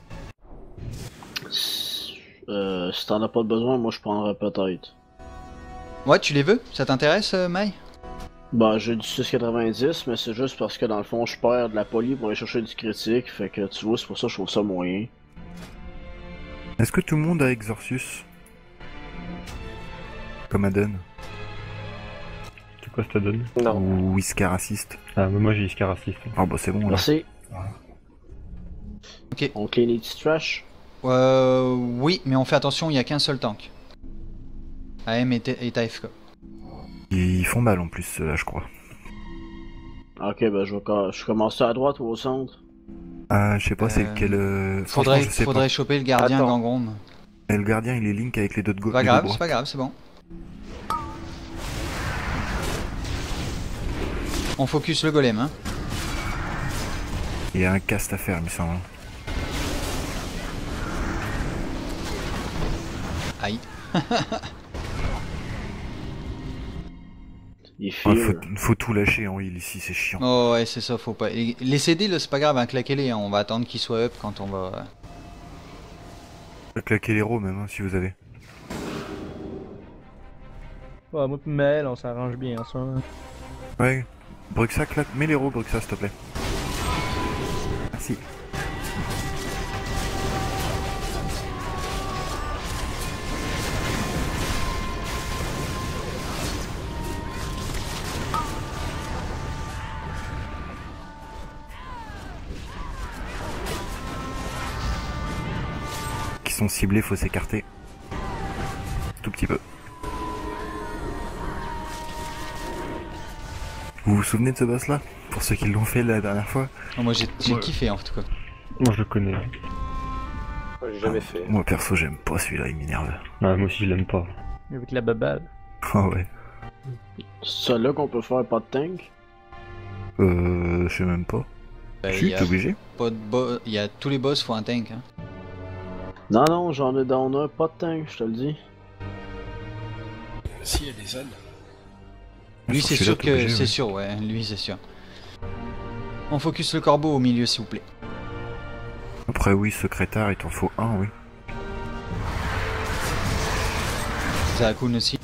Si t'en as pas besoin, moi je prendrais peut-être. Ouais, tu les veux? Ça t'intéresse, Mai? Bah, j'ai du 6,90, mais c'est juste parce que dans le fond, je perds de la poly pour aller chercher du critique, fait que tu vois, c'est pour ça que je trouve ça moyen. Est-ce que tout le monde a Exorcius? Comme Aden? C'est quoi ça donne? Non. Ou Iskar Assist? Ah, mais moi j'ai Iskar Assist. Ah bah c'est bon là. Merci. Ok. On clean it trash? Oui, mais on fait attention, il n'y a qu'un seul tank. AM et AFK. Ils font mal en plus, là je crois. Ok, bah je commence à droite ou au centre? Ah, je sais pas, c'est lequel. Faudrait je sais choper le gardien Attends. Gangron. Et le gardien il est link avec les deux de gauche. Pas grave, c'est pas grave, c'est bon. On focus le golem, hein. Il y a un cast à faire, il me semble. Aïe. Faut tout lâcher en heal ici, c'est chiant. Oh ouais, c'est ça, faut pas. Les CD, là, c'est pas grave, hein, claquez-les, hein, on va attendre qu'ils soient up quand on va. Claquez l'héros même, hein, si vous avez. Ouais, moi pis Maël, on s'arrange bien en ce moment. Ouais, Bruxa, claque, mets l'héros, Bruxa, s'il te plaît. Merci. Qui sont ciblés, faut s'écarter. Tout petit peu. Vous vous souvenez de ce boss là? Pour ceux qui l'ont fait la dernière fois? Oh, moi j'ai kiffé en tout cas. Moi je le connais. Ouais, j'ai jamais fait. Moi perso j'aime pas celui-là, il m'énerve. Ah, moi aussi je l'aime pas. Avec la babale. Ah ouais. C'est ça là qu'on peut faire pas de tank? Je sais même pas. Il t'es obligé? Il y a tous les boss, faut un tank. Hein. Non, non, j'en ai down un, pas de tank, je te le dis. S'il y a des zones. Lui c'est sûr que c'est sûr, ouais, lui c'est sûr. On focus le corbeau au milieu s'il vous plaît. Après oui, secrétaire, il t'en faut un, oui. Zaakun aussi.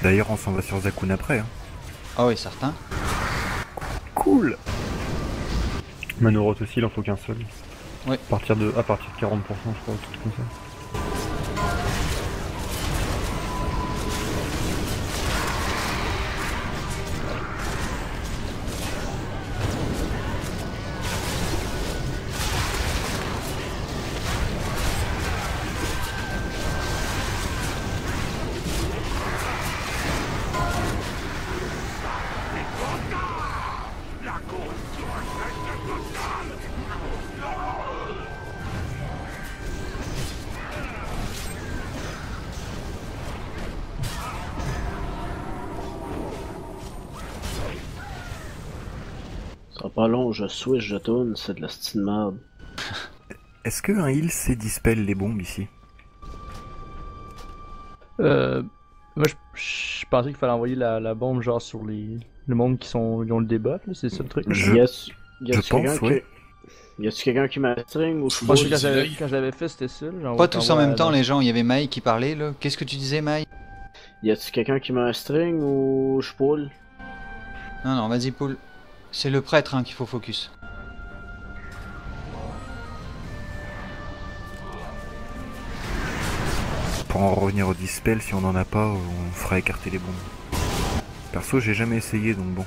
D'ailleurs on s'en va sur Zaakun après. Hein. Ah oui, certain. Cool. Manoroth aussi, il en faut qu'un seul. Ouais. À partir de 40%, je crois, un truc comme ça. Ça sera pas long, je switch, je tourne, c'est de la style merde. Est-ce que un heal c'est dispel les bombes ici? Moi je pensais qu'il fallait envoyer la bombe genre sur le monde qui ont le débat, c'est ça le truc? Y a-tu pense, oui. quelqu'un qui m'a string ou Je pense que quand je l'avais fait c'était ça. Pas tous en même temps les gens, il y avait Maï qui parlait là. Qu'est-ce que tu disais Maï? Y a-tu quelqu'un qui m'a un string ou je pull? Non, non, vas-y pull. C'est le prêtre hein, qu'il faut focus. Pour en revenir au dispel, si on en a pas, on fera écarter les bombes. Perso, j'ai jamais essayé donc bon.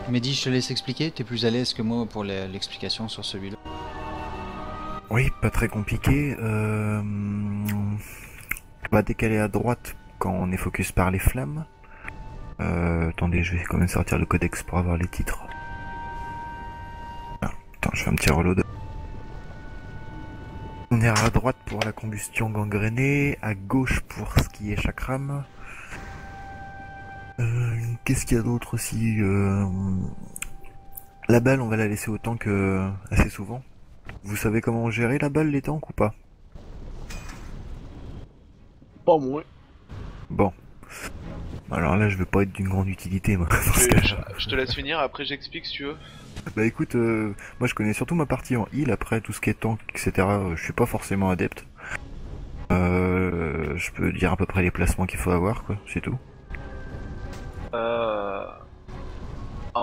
Mehdi, je te laisse expliquer, t'es plus à l'aise que moi pour l'explication sur celui-là. Oui, pas très compliqué. On va décaler à droite quand on est focus par les flammes. Attendez, je vais quand même sortir le codex pour avoir les titres. Ah, attends, je fais un petit reload. On est à droite pour la combustion gangrénée, à gauche pour ce qui est chakram. Qu'est-ce qu'il y a d'autre aussi? La balle, on va la laisser au tank assez souvent. Vous savez comment gérer la balle, les tanks ou pas? Pas moi. Bon. Alors là, je veux pas être d'une grande utilité, moi. dans ce cas-là. Je te laisse finir, après j'explique si tu veux. Bah écoute, moi je connais surtout ma partie en heal, après tout ce qui est tank, etc. Je suis pas forcément adepte. Je peux dire à peu près les placements qu'il faut avoir, quoi, c'est tout. En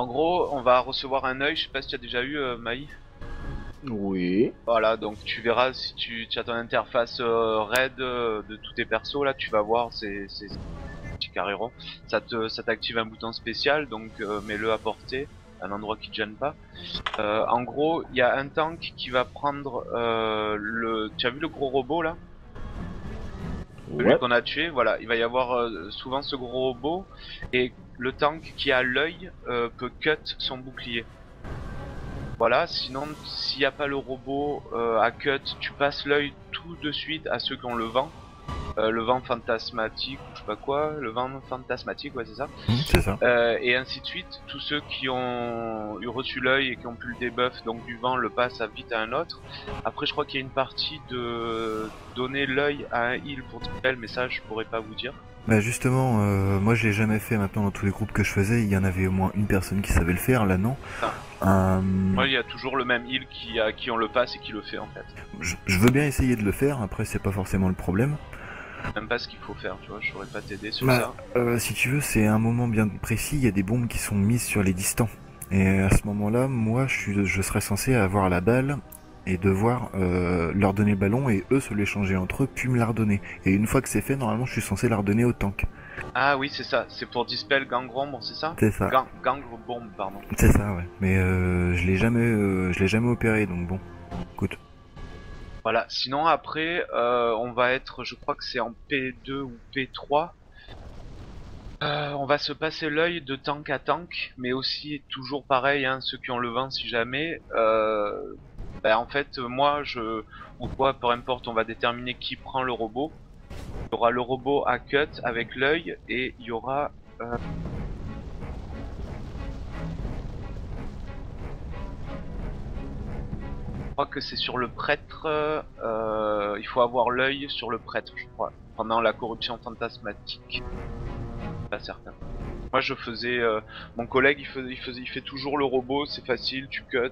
gros, on va recevoir un œil, je sais pas si tu as déjà eu Maï. Oui. Voilà, donc tu verras si tu as ton interface raid de tous tes persos, là tu vas voir ces petits carrés ronds. Ça t'active un bouton spécial, donc mets-le à portée, un endroit qui te gêne pas. En gros, il y a un tank qui va prendre tu as vu le gros robot là? Celui qu'on a tué, voilà, il va y avoir souvent ce gros robot, et le tank qui a l'œil peut cut son bouclier. Voilà, sinon s'il n'y a pas le robot à cut, tu passes l'œil tout de suite à ceux qui ont le vent fantasmatique, ou je sais pas quoi, le vent fantasmatique, ouais c'est ça. C'est ça. Et ainsi de suite, tous ceux qui ont eu reçu l'œil et qui ont pu le debuff, donc du vent, le passent à vite à un autre. Après je crois qu'il y a une partie de donner l'œil à un heal pour dispel, mais ça je pourrais pas vous dire. Bah justement, moi je l'ai jamais fait maintenant dans tous les groupes que je faisais, il y en avait au moins une personne qui savait le faire, là non. Moi il y a toujours le même heal qui on le passe et qui le fait en fait. Je veux bien essayer de le faire, après c'est pas forcément le problème. Même pas ce qu'il faut faire, tu vois, je saurais pas t'aider sur ça. Si tu veux, c'est un moment bien précis, il y a des bombes qui sont mises sur les distants. Et à ce moment-là, moi je serais censé avoir la balle et devoir leur donner le ballon et eux se l'échanger entre eux puis me la redonner. Et une fois que c'est fait, normalement je suis censé la redonner au tank. Ah oui c'est ça, c'est pour dispel gang bomb, c'est ça? C'est ça. Gang bomb, pardon. C'est ça, ouais. Mais je l'ai jamais opéré, donc bon, écoute. Voilà, sinon après, on va être, je crois que c'est en P2 ou P3. On va se passer l'œil de tank à tank, mais aussi toujours pareil, hein, ceux qui ont le vent si jamais. En fait, moi, ou toi, peu importe, on va déterminer qui prend le robot. Il y aura le robot à cut avec l'œil et il y aura... Je crois que c'est sur le prêtre, il faut avoir l'œil sur le prêtre, je crois, pendant la corruption fantasmatique. Pas certain. Moi je faisais, mon collègue il fait toujours le robot, c'est facile, tu cut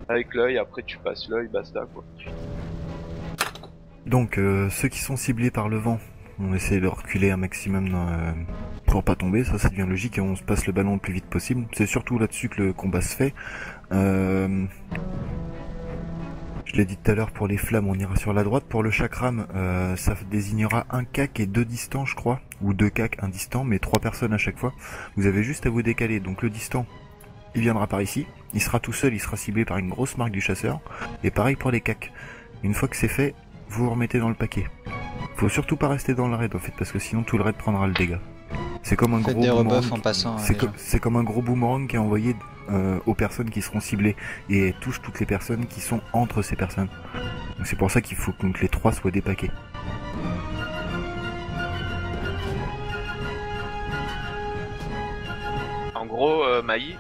avec l'œil, après tu passes l'œil, basta quoi. Donc ceux qui sont ciblés par le vent, on essaie de reculer un maximum pour pas tomber, ça devient logique et on se passe le ballon le plus vite possible. C'est surtout là-dessus que le combat se fait. Je l'ai dit tout à l'heure, pour les flammes on ira sur la droite, pour le chakram ça désignera un cac et 2 distants je crois, ou 2 cacs, un distant, mais 3 personnes à chaque fois. Vous avez juste à vous décaler, donc le distant il viendra par ici, il sera tout seul, il sera ciblé par une grosse marque du chasseur, et pareil pour les cacs. Une fois que c'est fait, vous vous remettez dans le paquet. Faut surtout pas rester dans le raid en fait, parce que sinon tout le raid prendra le dégât. C'est comme un gros boomerang. En passant, c'est comme un gros boomerang qui est envoyé aux personnes qui seront ciblées et touche toutes les personnes qui sont entre ces personnes. Donc c'est pour ça qu'il faut que les 3 soient dépaqués. En gros, Maï,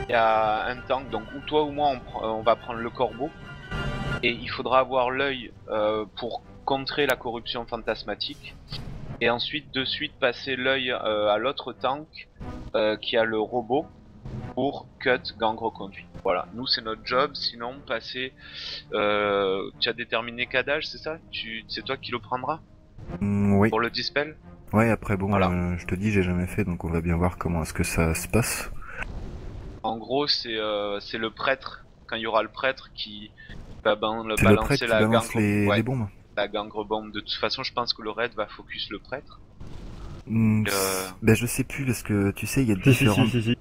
il y a un tank, donc ou toi ou moi on va prendre le corbeau et il faudra avoir l'œil pour contrer la corruption fantasmatique. Et ensuite de suite passer l'œil à l'autre tank qui a le robot pour cut gang reconduit. Voilà, nous c'est notre job, sinon passer... tu as déterminé Kadage, c'est ça? C'est toi qui le prendras oui. Pour le dispel? Ouais, après bon, voilà. je te dis, j'ai jamais fait, donc on va bien voir comment est-ce que ça se passe. En gros, c'est le prêtre, quand il y aura le prêtre qui va balancer la gang... les bombes. La gangre bombe. De toute façon, je pense que le raid va focus le prêtre. Ben je sais plus parce que tu sais il y a différents. Si.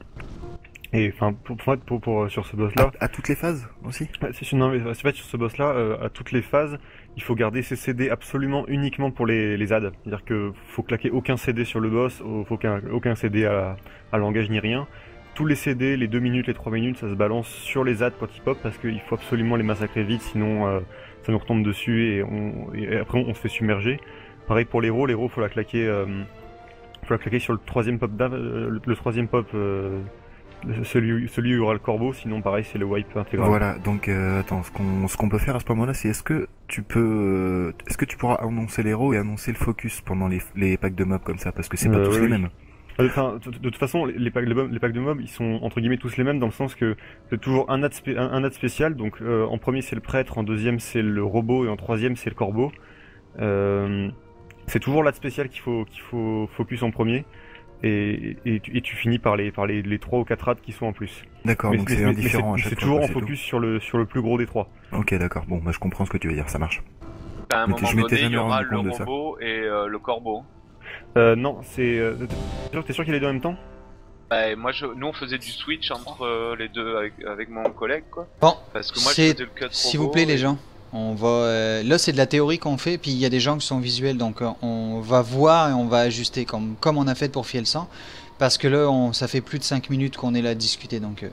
Et enfin pour sur ce boss là. À toutes les phases aussi. Non mais c'est pas sur ce boss là, à toutes les phases, il faut garder ses CD absolument uniquement pour les adds. C'est-à-dire que faut claquer aucun CD sur le boss, faut aucun CD à langage ni rien. Tous les CD, les 2 minutes, les 3 minutes, ça se balance sur les adds quand ils pop parce qu'il faut absolument les massacrer vite, sinon ça nous retombe dessus et après on se fait submerger. Pareil pour l'héros, faut la claquer sur le troisième pop celui où il y aura le corbeau, sinon pareil c'est le wipe intégral. Voilà, donc attends, ce qu'on peut faire à ce moment-là, c'est est-ce que tu pourras annoncer l'héros et annoncer le focus pendant les packs de mobs comme ça, parce que c'est pas tous les mêmes. Enfin, de toute façon, les packs de mobs, ils sont entre guillemets tous les mêmes dans le sens que c'est toujours un ad spécial. Donc en premier c'est le prêtre, en deuxième c'est le robot et en troisième c'est le corbeau. C'est toujours l'ad spécial qu'il faut focus en premier. Et tu finis par les 3 ou 4 rats qui sont en plus. D'accord, donc c'est indifférent à chaque fois. C'est toujours en focus sur le plus gros des 3. Ok, d'accord, bon, bah je comprends ce que tu veux dire, ça marche. À un moment donné, il y aura le robot et le corbeau. Non, c'est... T'es sûr qu'il est deux en même temps? Bah, nous on faisait du switch entre les deux avec mon collègue, quoi. Bon, parce que moi je faisais le cut s'il vous plaît les gens, on va... là c'est de la théorie qu'on fait, puis il y a des gens qui sont visuels, donc on va voir et on va ajuster comme on a fait pour Fiel 100, parce que là ça fait plus de 5 minutes qu'on est là à discuter, donc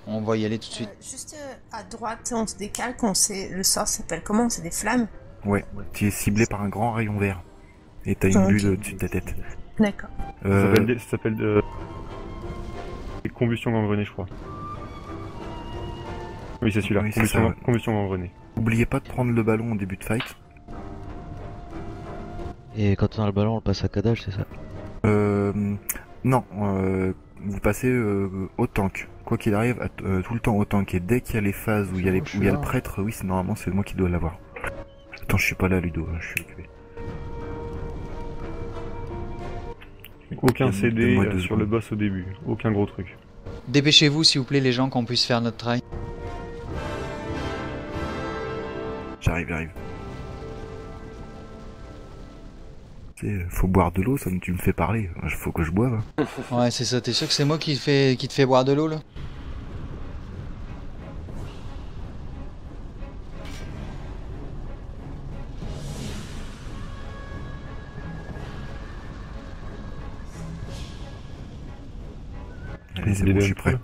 on va y aller tout de suite. Juste à droite, on se décale, le sort s'appelle comment? C'est des flammes? Ouais, tu es ciblé par un grand rayon vert. Et t'as une bulle au-dessus de ta tête. D'accord. Ça s'appelle combustion gangrenée, je crois. Oui, c'est celui-là. Oui, combustion gangrenée. N'oubliez pas de prendre le ballon au début de fight. Et quand on a le ballon, on le passe à Kadaj, c'est ça? Non, vous passez au tank. Quoi qu'il arrive, tout le temps au tank. Et dès qu'il y a les phases où il y a le prêtre, oui, normalement c'est moi qui dois l'avoir. Attends, je suis pas là, Ludo, je suis occupé. Aucun CD sur le boss au début, aucun gros truc. Dépêchez-vous s'il vous plaît les gens qu'on puisse faire notre travail. J'arrive. Faut boire de l'eau, tu me fais parler, faut que je boive. Ouais c'est ça, t'es sûr que c'est moi qui te fais boire de l'eau là? Allez, c'est bon, je suis prêt.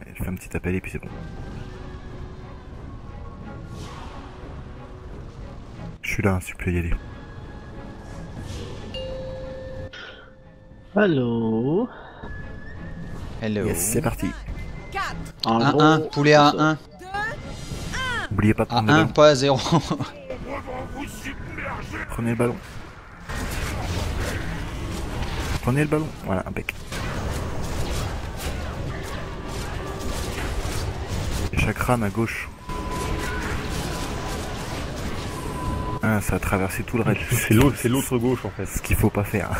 Allez, je fais un petit appel et puis c'est bon. Je suis là, si tu peux y aller. Hello. Yes, c'est parti. 1-1, poulet à 1. N'oubliez pas de prendre à le 1, ballon. pas à 0. Prenez le ballon. Prenez le ballon, voilà, impec. Et chaque rame à gauche. Ah, ça a traversé tout le raid. C'est l'autre gauche en fait. Ce qu'il faut pas faire.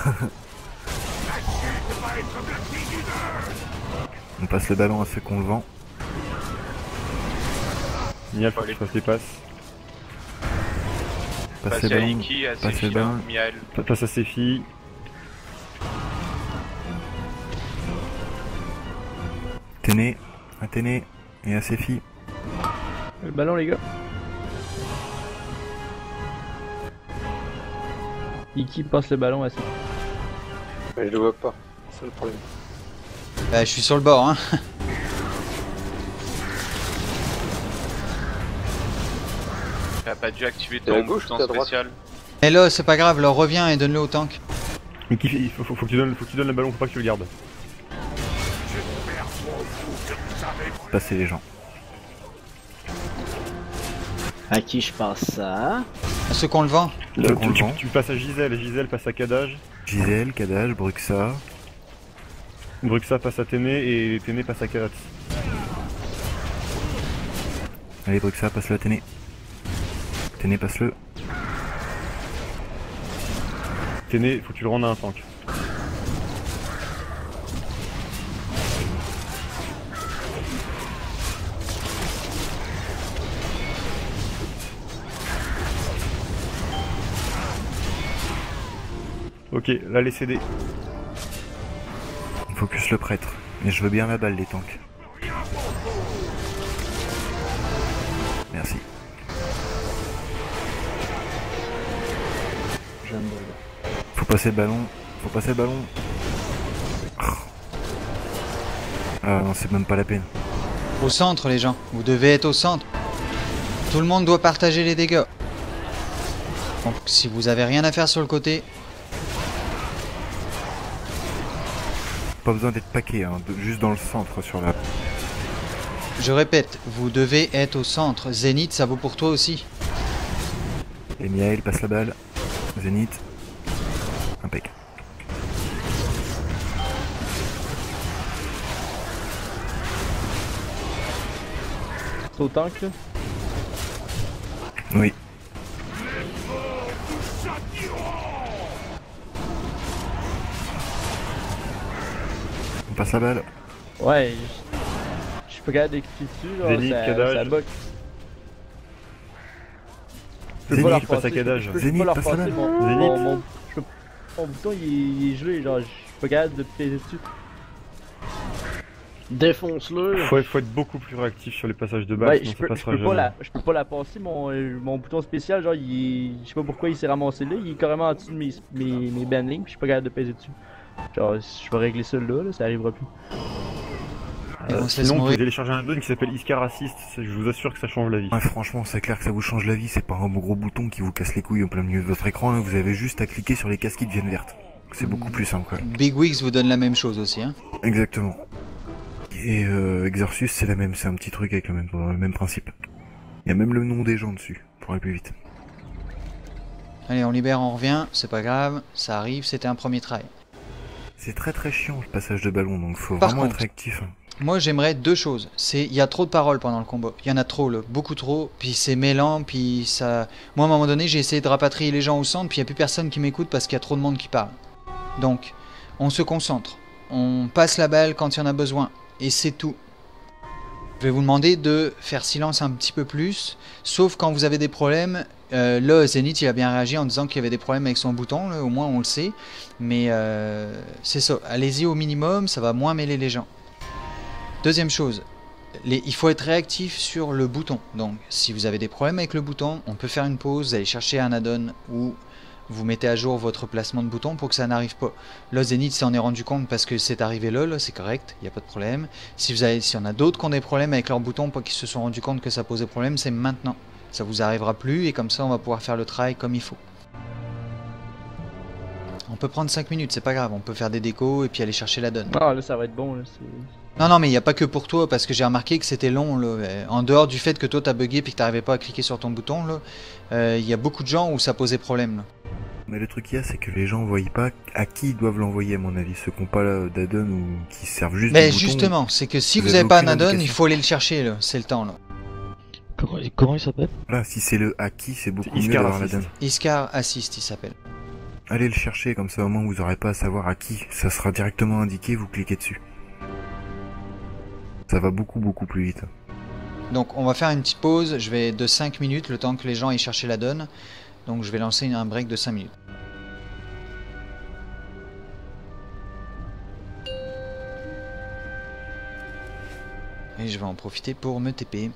On passe le ballon à ceux qu'on le vend. Miel, faut que je fasse les passes. Passe le ballon. Passe le ballon. Passe à ses filles. Athénée et à ses filles. Le ballon les gars. Iki passe le ballon à ses filles. Mais je le vois pas, c'est le problème. Bah je suis sur le bord hein. T'as pas dû activer ton bouton spécial. Et là c'est pas grave, là reviens et donne-le au tank. Il faut que tu donnes le ballon, faut pas que tu le gardes. Passer les gens. À qui je passe ça? À ceux qu'on le vend. Tu passes à Gisèle passe à Kadaj. Gisèle, Kadaj, Bruxa. Bruxa passe à Téné et Téné passe à Kalat. Allez Bruxa, passe-le à Téné. Téné, passe-le. Téné, faut que tu le rendes à un tank. Ok, là les CD. Focus le prêtre. Mais je veux bien la balle les tanks. Merci. Faut passer le ballon. Ah non, c'est même pas la peine. Au centre les gens, vous devez être au centre. Tout le monde doit partager les dégâts. Donc si vous avez rien à faire sur le côté... pas besoin d'être paqué, hein, juste dans le centre sur la... Je répète, vous devez être au centre. Zénith, ça vaut pour toi aussi. Et Miaël passe la balle. Zénith. Impec. C'est au tank là? Oui. On passe la balle. Ouais, je suis pas capable d'expliquer dessus, là, Zénith, ça cadage. bug. Je peux Zénith, pas leur passe à passer, cadage. je peux Zénith, pas leur passe la passer balle. Zénith. mon bouton il est gelé, genre je suis pas capable de peser dessus. Défonce-le! Faut être beaucoup plus réactif sur les passages de balle, Ouais, sinon je ça peux passera pas jamais. je peux pas la passer, mon bouton spécial, genre je sais pas pourquoi il s'est ramassé là, il est carrément en dessous de mes bandings, puis je suis pas capable de peser dessus. Genre je vais régler ça là, ça arrivera plus. Et on se laisse Sinon, vous mourir. pouvez télécharger un add-on qui s'appelle Iskar Assist, je vous assure que ça change la vie. Ouais, franchement, c'est clair que ça vous change la vie, c'est pas un gros bouton qui vous casse les couilles au plein milieu de votre écran, hein. Vous avez juste à cliquer sur les cases qui deviennent vertes. C'est beaucoup plus simple, quoi. Big Wigs vous donne la même chose aussi, hein. Exactement. Et Exorcus, c'est la même, c'est un petit truc avec le même principe. Il y a même le nom des gens dessus, pour aller plus vite. Allez, on libère, on revient, c'est pas grave, ça arrive, c'était un premier try. C'est très chiant le passage de ballon, donc faut Par vraiment contre, être actif. Moi j'aimerais deux choses. Il y a trop de paroles pendant le combat. Il y en a trop, là, beaucoup trop. Puis c'est mêlant, puis ça... Moi à un moment donné j'ai essayé de rapatrier les gens au centre, puis il n'y a plus personne qui m'écoute parce qu'il y a trop de monde qui parle. Donc, on se concentre. On passe la balle quand il y en a besoin. Et c'est tout. Je vais vous demander de faire silence un petit peu plus, sauf quand vous avez des problèmes. Là, Zénith, il a bien réagi en disant qu'il y avait des problèmes avec son bouton, là, au moins on le sait. Mais c'est ça, allez-y au minimum, ça va moins mêler les gens. Deuxième chose, il faut être réactif sur le bouton. Donc, si vous avez des problèmes avec le bouton, on peut faire une pause, vous allez chercher un add-on ou vous mettez à jour votre placement de bouton pour que ça n'arrive pas. Là, Zénith s'en est rendu compte parce que c'est arrivé là c'est correct, il n'y a pas de problème. Si y en a d'autres qui ont des problèmes avec leur bouton, pas qu'ils se sont rendus compte que ça posait problème, c'est maintenant. Ça vous arrivera plus et comme ça, on va pouvoir faire le travail comme il faut. On peut prendre 5 minutes, c'est pas grave, on peut faire des décos et puis aller chercher la donne. Ah là ça va être bon là, Non, mais il n'y a pas que pour toi, parce que j'ai remarqué que c'était long, là. En dehors du fait que toi t'as bugué et que t'arrivais pas à cliquer sur ton bouton, là, il y a beaucoup de gens où ça posait problème, là. Mais le truc qu'il y a, c'est que les gens voient pas à qui ils doivent l'envoyer, à mon avis. Ceux qui n'ont pas d'add-on ou qui servent juste Mais du bouton, justement, c'est que si vous avez n'avez pas un aucune add-on, il indication. faut aller le chercher, là. C'est le temps, là. Comment il s'appelle? Là, si c'est le acquis, c'est beaucoup mieux Iskar d'avoir Assist. l'add-on. Iskar Assist, il s'appelle. Allez le chercher, comme ça au moins vous aurez pas à savoir à qui. Ça sera directement indiqué, vous cliquez dessus. Ça va beaucoup plus vite. Donc, on va faire une petite pause. Je vais de 5 minutes, le temps que les gens aillent chercher la donne. Donc, je vais lancer un break de 5 minutes. Et je vais en profiter pour me TP.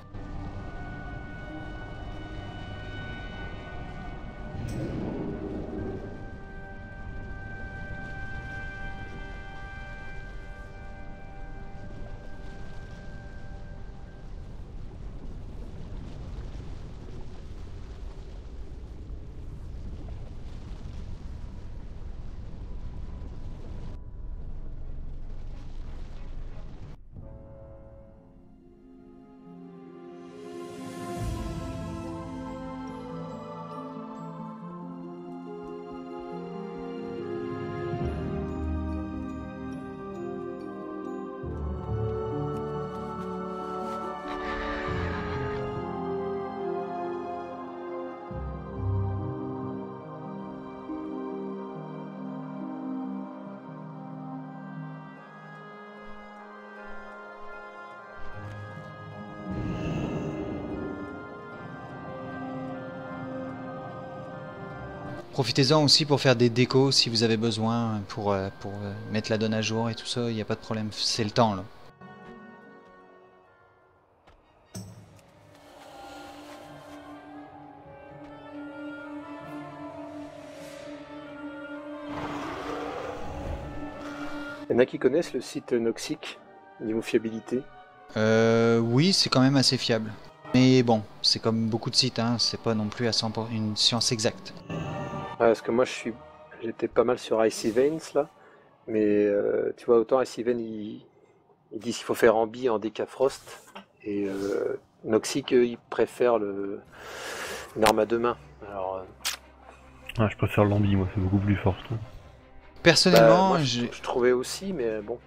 Profitez-en aussi pour faire des décos si vous avez besoin pour mettre la donne à jour et tout ça, il n'y a pas de problème, c'est le temps là. Il y en a qui connaissent le site Noxic, niveau fiabilité. Oui, c'est quand même assez fiable. Mais bon, c'est comme beaucoup de sites, hein, c'est pas non plus à 100% une science exacte. Parce que moi j'étais pas mal sur Icy Veins là, Mais tu vois, autant Steven ils disent qu'il faut faire Ambi en DK Frost, et Noxic il préfère une arme à deux mains. Alors, Ah, je préfère l'ambi, moi, c'est beaucoup plus fort, je trouve. Personnellement, moi, je trouvais aussi, mais bon,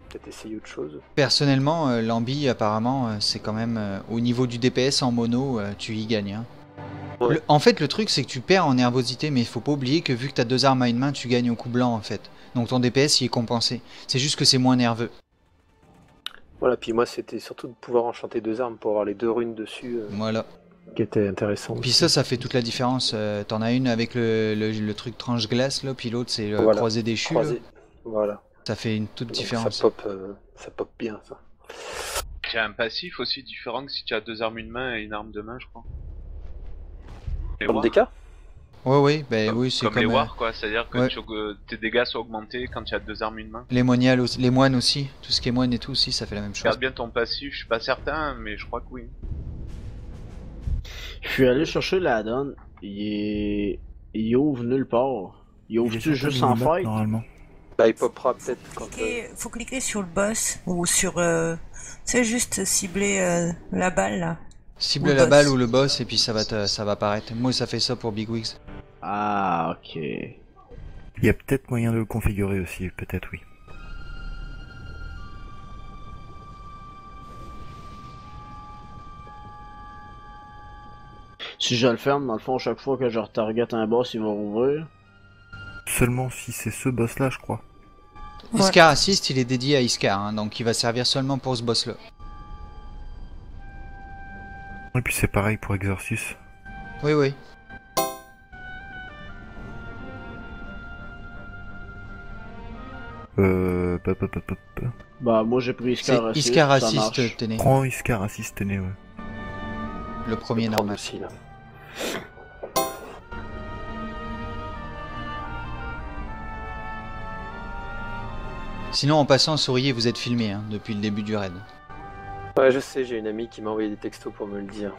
peut-être essayer autre chose. personnellement, l'ambi apparemment c'est quand même au niveau du DPS en mono, tu y gagnes. Hein. Ouais. En fait, le truc c'est que tu perds en nervosité, mais il faut pas oublier que vu que t'as 2 armes à une main, tu gagnes au coup blanc en fait. Donc ton DPS il est compensé. C'est juste que c'est moins nerveux. Voilà, puis moi c'était surtout de pouvoir enchanter 2 armes pour avoir les 2 runes dessus, Voilà. qui était intéressant. Puis aussi. ça fait toute la différence. T'en as une avec le truc tranche glace là, puis l'autre c'est le Voilà. croisé déchu. là. Croisé. Voilà. Ça fait une toute Donc différence. ça pop bien ça. Tu as un passif aussi différent que si tu as 2 armes une main et une arme de main, je crois. Les Comme wars. DK Ouais, oui, ben oui, c'est Comme comme les wars, quoi. C'est-à-dire que ouais. tes dégâts sont augmentés quand tu as 2 armes une main. les moines aussi, tout ce qui est moine et tout aussi, ça fait la même chose. Regarde bien ton passif, je suis pas certain, mais je crois que oui. Je suis allé chercher l'add-on, il ouvre nulle part. Il ouvre-tu juste en fight? Normalement. Bah il popera peut-être quand... Faut cliquer sur le boss ou sur... tu sais, juste cibler la balle là. Cible Ou le la boss. balle ou le boss et puis ça va apparaître. Moi ça fait ça pour Big Wigs. Ah, ok. Il y a peut-être moyen de le configurer aussi, peut-être oui. Si je le ferme, dans le fond, chaque fois que je retarget un boss, il va rouvrir. Seulement si c'est ce boss là, je crois. Ouais. Iskar Assist il est dédié à Iskar, hein, donc il va servir seulement pour ce boss là. Et puis c'est pareil pour Exorcus. Oui, oui. Bah, moi j'ai pris Iskar C'est Assist. Iskar ça marche. Assist, tenez. Prends Iskar Assist, tenez, ouais. Le premier normal. aussi là. Sinon en passant, souriez, vous êtes filmé hein, depuis le début du raid. Ouais je sais, j'ai une amie qui m'a envoyé des textos pour me le dire.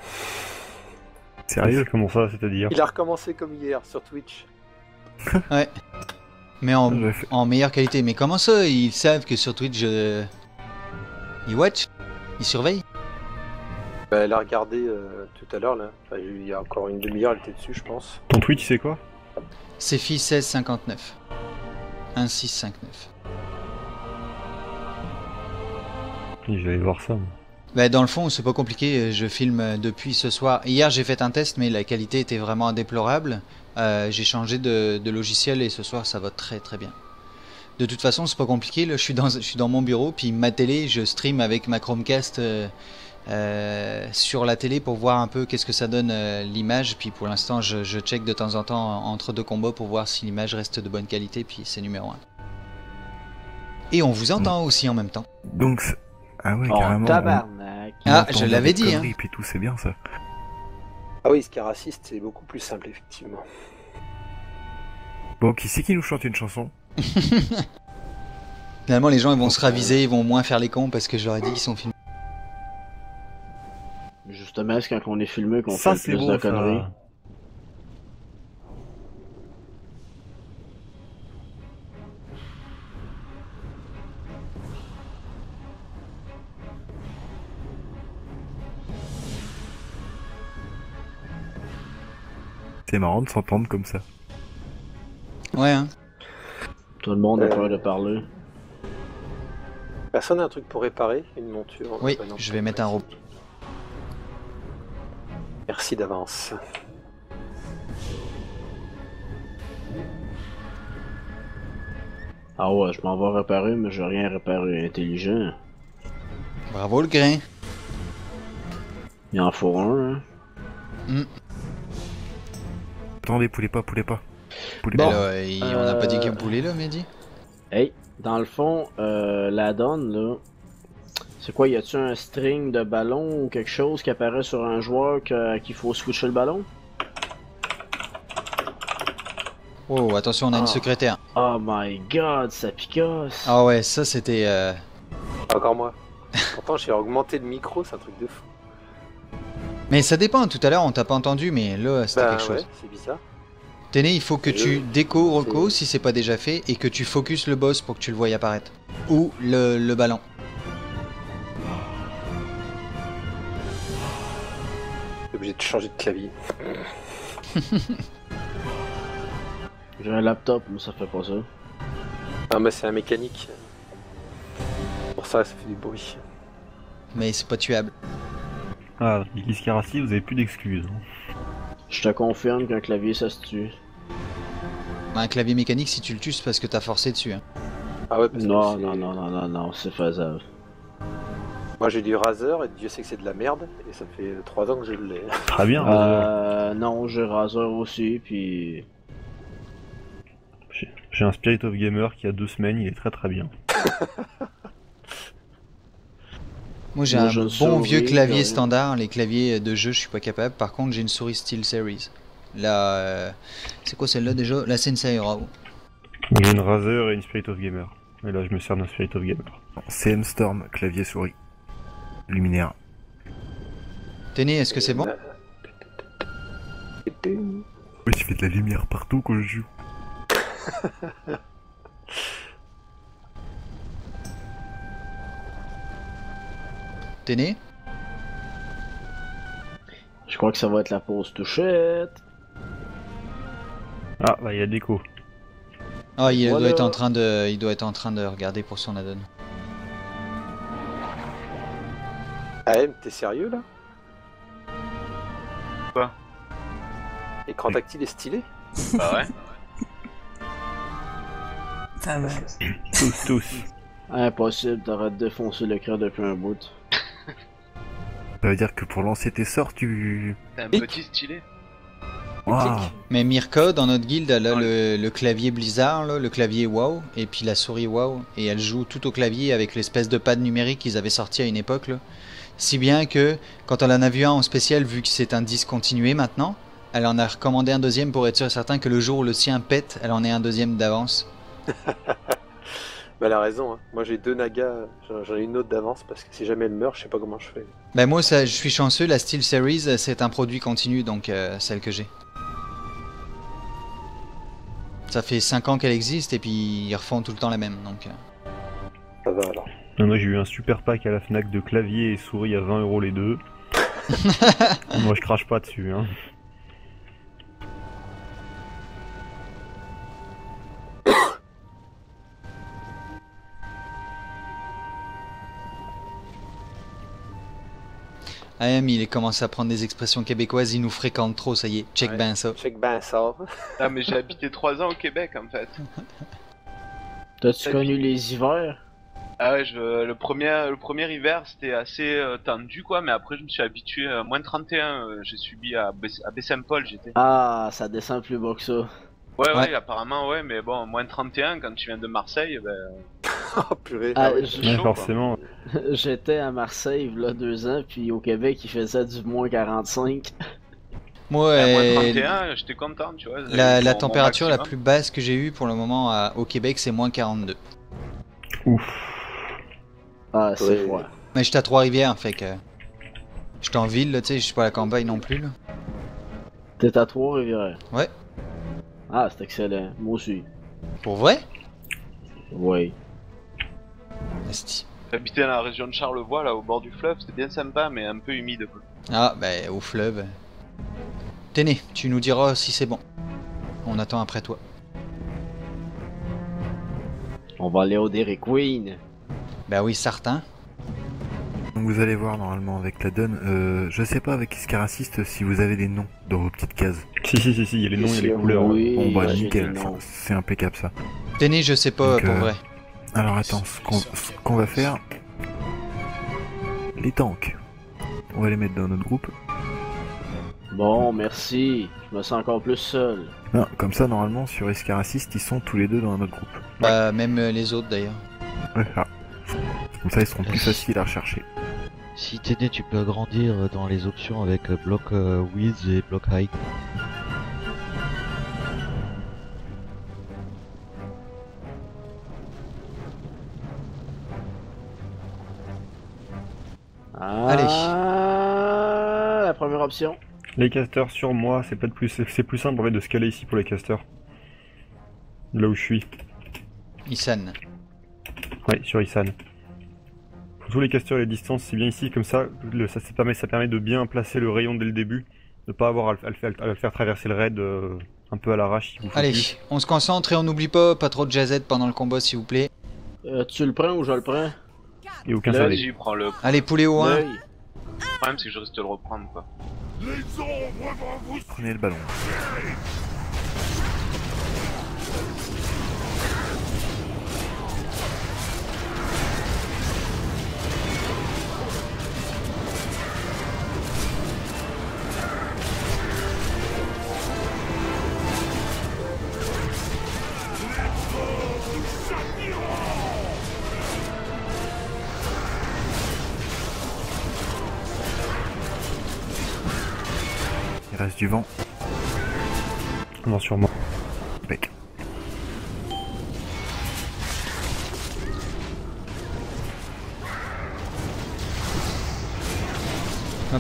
Sérieux? Comment ça, c'est-à-dire? Il a recommencé comme hier sur Twitch. Ouais. Mais en meilleure qualité. Mais comment ça, ils savent que sur Twitch, ils watch? Ils surveillent? Bah, elle a regardé tout à l'heure là. Enfin, il y a encore une demi-heure, elle était dessus je pense. Ton Twitch, c'est quoi? C'est Fi 1659. 1659. Je vais aller voir ça. Moi. Bah, dans le fond, c'est pas compliqué, je filme depuis ce soir. Hier, j'ai fait un test, mais la qualité était vraiment déplorable. J'ai changé de logiciel et ce soir, ça va très très bien. De toute façon, c'est pas compliqué. Là, je suis dans mon bureau, puis ma télé, je stream avec ma Chromecast sur la télé pour voir un peu qu'est-ce que ça donne l'image. Puis pour l'instant, je check de temps en temps entre 2 combats pour voir si l'image reste de bonne qualité. Puis c'est numéro 1. Et on vous entend aussi en même temps. Donc, ah ouais, Oh, carrément. tabarnak. Ah, on je entend l'avais des dit, hein. conneries, puis tout, c'est bien ça. Ah oui, Iskar Assist c'est beaucoup plus simple effectivement. Bon, qui c'est qui nous chante une chanson? Finalement, les gens ils vont se raviser, ils vont moins faire les cons parce que je leur ai dit qu'ils sont filmés. Justement, c'est quand on est filmé qu'on Ça, fait c'est plus beau, de ça. conneries. C'est marrant de s'entendre comme ça. Ouais, hein. Tout le monde a peur de parler. Personne n'a un truc pour réparer une monture? Oui, Non. je vais mettre un robot. Merci d'avance. Ah ouais, je m'en vais réparer, mais je vais rien réparer intelligent. Bravo le grain. Il en faut un, hein. Attendez, poulez pas, poulez pas. Poulez Bon, pas. on n'a pas dit qu'il voulait là, Mehdi. Hey, dans le fond, la donne là, c'est quoi? Y a-tu un string de ballon ou quelque chose qui apparaît sur un joueur qu'il faut switcher le ballon? Oh, attention, on a une secrétaire. Oh my god, ça picasse! Ah ouais, ça c'était... Encore moi. Pourtant j'ai augmenté le micro, c'est un truc de fou. Mais ça dépend, tout à l'heure on t'a pas entendu, mais là c'était quelque chose. Ouais, c'est bizarre. Téné, il faut que tu déco Rocco si c'est pas déjà fait et que tu focuses le boss pour que tu le voyes apparaître. Ou le ballon. T'es obligé de changer de clavier. J'ai un laptop, mais ça fait pas ça. Ah, mais c'est un mécanique. Pour ça, ça fait du bruit. Mais c'est pas tuable. Ah, Iscarassi, vous avez plus d'excuses. Je te confirme qu'un clavier ça se tue. Un clavier mécanique, si tu le tues, c'est parce que t'as forcé dessus. Hein. Ah ouais, parce que Non, c'est faisable. moi j'ai du Razer et Dieu sait que c'est de la merde. Et ça fait 3 ans que je l'ai. Très bien, Razer. Non, j'ai Razer aussi, puis... J'ai un Spirit of Gamer qui a 2 semaines, il est très très bien. Moi j'ai un bon vieux clavier standard, les claviers de jeu je suis pas capable, par contre j'ai une souris SteelSeries. La... c'est quoi celle-là déjà? La Sensei Raw. J'ai une Razer et une Spirit of Gamer. Et là je me sers d'un Spirit of Gamer. CM Storm, clavier souris. Luminaire. Téné, est-ce que c'est bon? Oui, je fais de la lumière partout quand je joue. Téné? Je crois que ça va être la pause touchette. Ah, bah il y a déco. Ah, il Voilà. doit être en train de regarder pour son add-on. AM, t'es sérieux là? Quoi? Écran tactile est stylé? Bah ouais. Ça va. Tous. Impossible, t'arrêtes de défoncer l'écran depuis un bout. Ça veut dire que pour lancer tes sorts, tu... C'est un petit stylé. Waouh. Mais Mirka, dans notre guilde, elle a le clavier Blizzard, là, le clavier WoW, et puis la souris WoW, et elle joue tout au clavier avec l'espèce de pad numérique qu'ils avaient sorti à une époque, là. Si bien que, quand elle en a vu un en spécial, vu que c'est un discontinué maintenant, elle en a recommandé un deuxième pour être sûr et certain que le jour où le sien pète, elle en ait un deuxième d'avance. Bah elle a raison, hein. Moi j'ai 2 Naga, j'en ai une autre d'avance parce que si jamais elle meurt, je sais pas comment je fais. Ben moi, ça, je suis chanceux, la SteelSeries, c'est un produit continu, donc celle que j'ai. Ça fait 5 ans qu'elle existe, et puis ils refont tout le temps la même, donc... Ça va alors. Moi j'ai eu un super pack à la Fnac de clavier et souris à 20 € les deux. Moi je crache pas dessus, hein. AM, il commence à prendre des expressions québécoises, il nous fréquente trop, ça y est, check Ouais. ben ça. Check ben ça. Ah mais j'ai habité 3 ans au Québec en fait. T'as-tu connu les hivers? Ah ouais, le premier hiver c'était assez tendu quoi, mais après je me suis habitué. Moins de 31, j'ai subi à Baie-Saint-Paul j'étais. Ah, ça descend plus bas que ça. Ouais, apparemment ouais, mais bon, moins de 31 quand tu viens de Marseille, ben... Oh purée. Ah, ouais. je- Ouais, chaud, forcément. J'étais à Marseille il y a 2 ans, puis au Québec il faisait du moins 45. Moi, À moins de 31, j'étais content, tu vois. la Mon température la maximum. plus basse que j'ai eue pour le moment au Québec, c'est moins 42. Ouf. Ah, c'est Ouais. froid. Mais j'étais à Trois-Rivières, fait que... J'étais en ville, là, tu sais, je suis pas à la campagne non plus, là. T'es à Trois-Rivières? Ouais. Ah, c'est excellent. Moi aussi. Pour vrai? Oui. Esti. J'habitais dans la région de Charlevoix, là, au bord du fleuve, c'était bien sympa, mais un peu humide, quoi. Ah, ben, au fleuve. Téné, tu nous diras si c'est bon. On attend après toi. On va aller au Dairy Queen. Ben oui, certain. Donc vous allez voir normalement avec la donne. Je sais pas avec Iscaraciste si vous avez des noms dans vos petites cases. Si, il y a les noms, il y a les Si, couleurs. oui. Bon bah j'ai nickel, des enfin, noms. c'est impeccable ça. Téné, je sais pas, Donc, pour vrai. Alors attends, ce qu'on va faire... Les tanks. On va les mettre dans notre groupe. Bon, merci. Je me sens encore plus seul. Non, comme ça normalement sur Iscaraciste ils sont tous les deux dans notre groupe. Bah, même les autres, d'ailleurs. Ouais, ah. Comme ça ils seront plus faciles à rechercher. Si Téné, tu peux agrandir dans les options avec bloc width et bloc height. Allez. Ah, la première option. Les casters sur moi, c'est peut-être plus, c'est plus simple en fait de scaler ici pour les casters. Là où je suis. Isan. Ouais, sur Isan. Pour tous les casters et les distances, c'est bien ici, comme ça, ça permet de bien placer le rayon dès le début. De pas avoir à le faire traverser le raid un peu à l'arrache si vous Allez, on se concentre et on n'oublie pas trop de jazzette pendant le combat s'il vous plaît. Tu le prends ou je le prends? Et aucun Là, CD. j'y prends le. Allez, poulet au 1. Le problème, c'est que je risque de le reprendre, quoi. Les ombres vont vous... Prenez le ballon. Il reste du vent. Non, sur moi. Bec.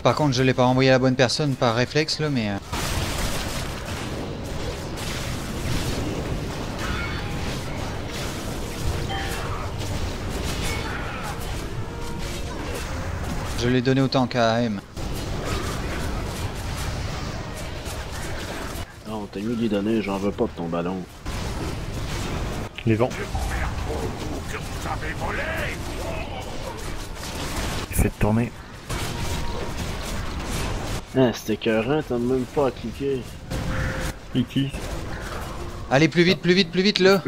Par contre, je l'ai pas envoyé à la bonne personne par réflexe là, mais... Je l'ai donné autant qu'à AM. Non, t'as mieux d'y donner, j'en veux pas de ton ballon. Les vents. Faites tourner. Ah, c'était écœurant, t'as même pas à cliquer. Iki. Allez, plus vite là.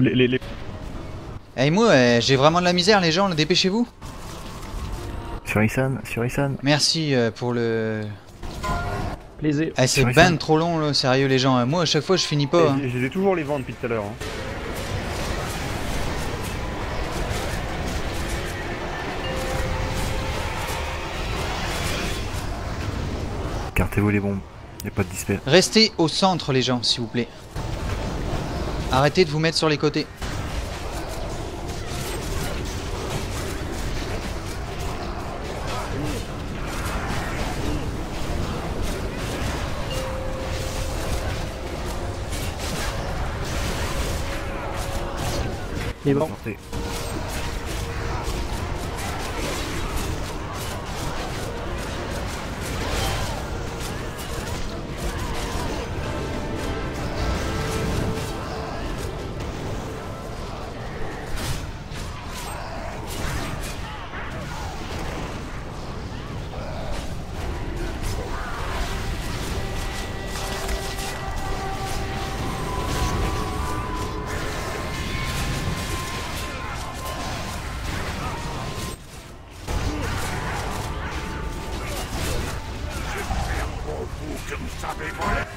Eh moi, j'ai vraiment de la misère les gens, là, dépêchez-vous. Sur Isan, sur Isan. Merci pour le... Plaisir. Eh, c'est ben trop long là, sérieux les gens. Moi à chaque fois je finis pas. Hein. J'ai toujours les vents depuis tout à l'heure. Hein. Écartez-vous les bombes. Y'a pas de dispel. Restez au centre les gens s'il vous plaît. Arrêtez de vous mettre sur les côtés. Et bon.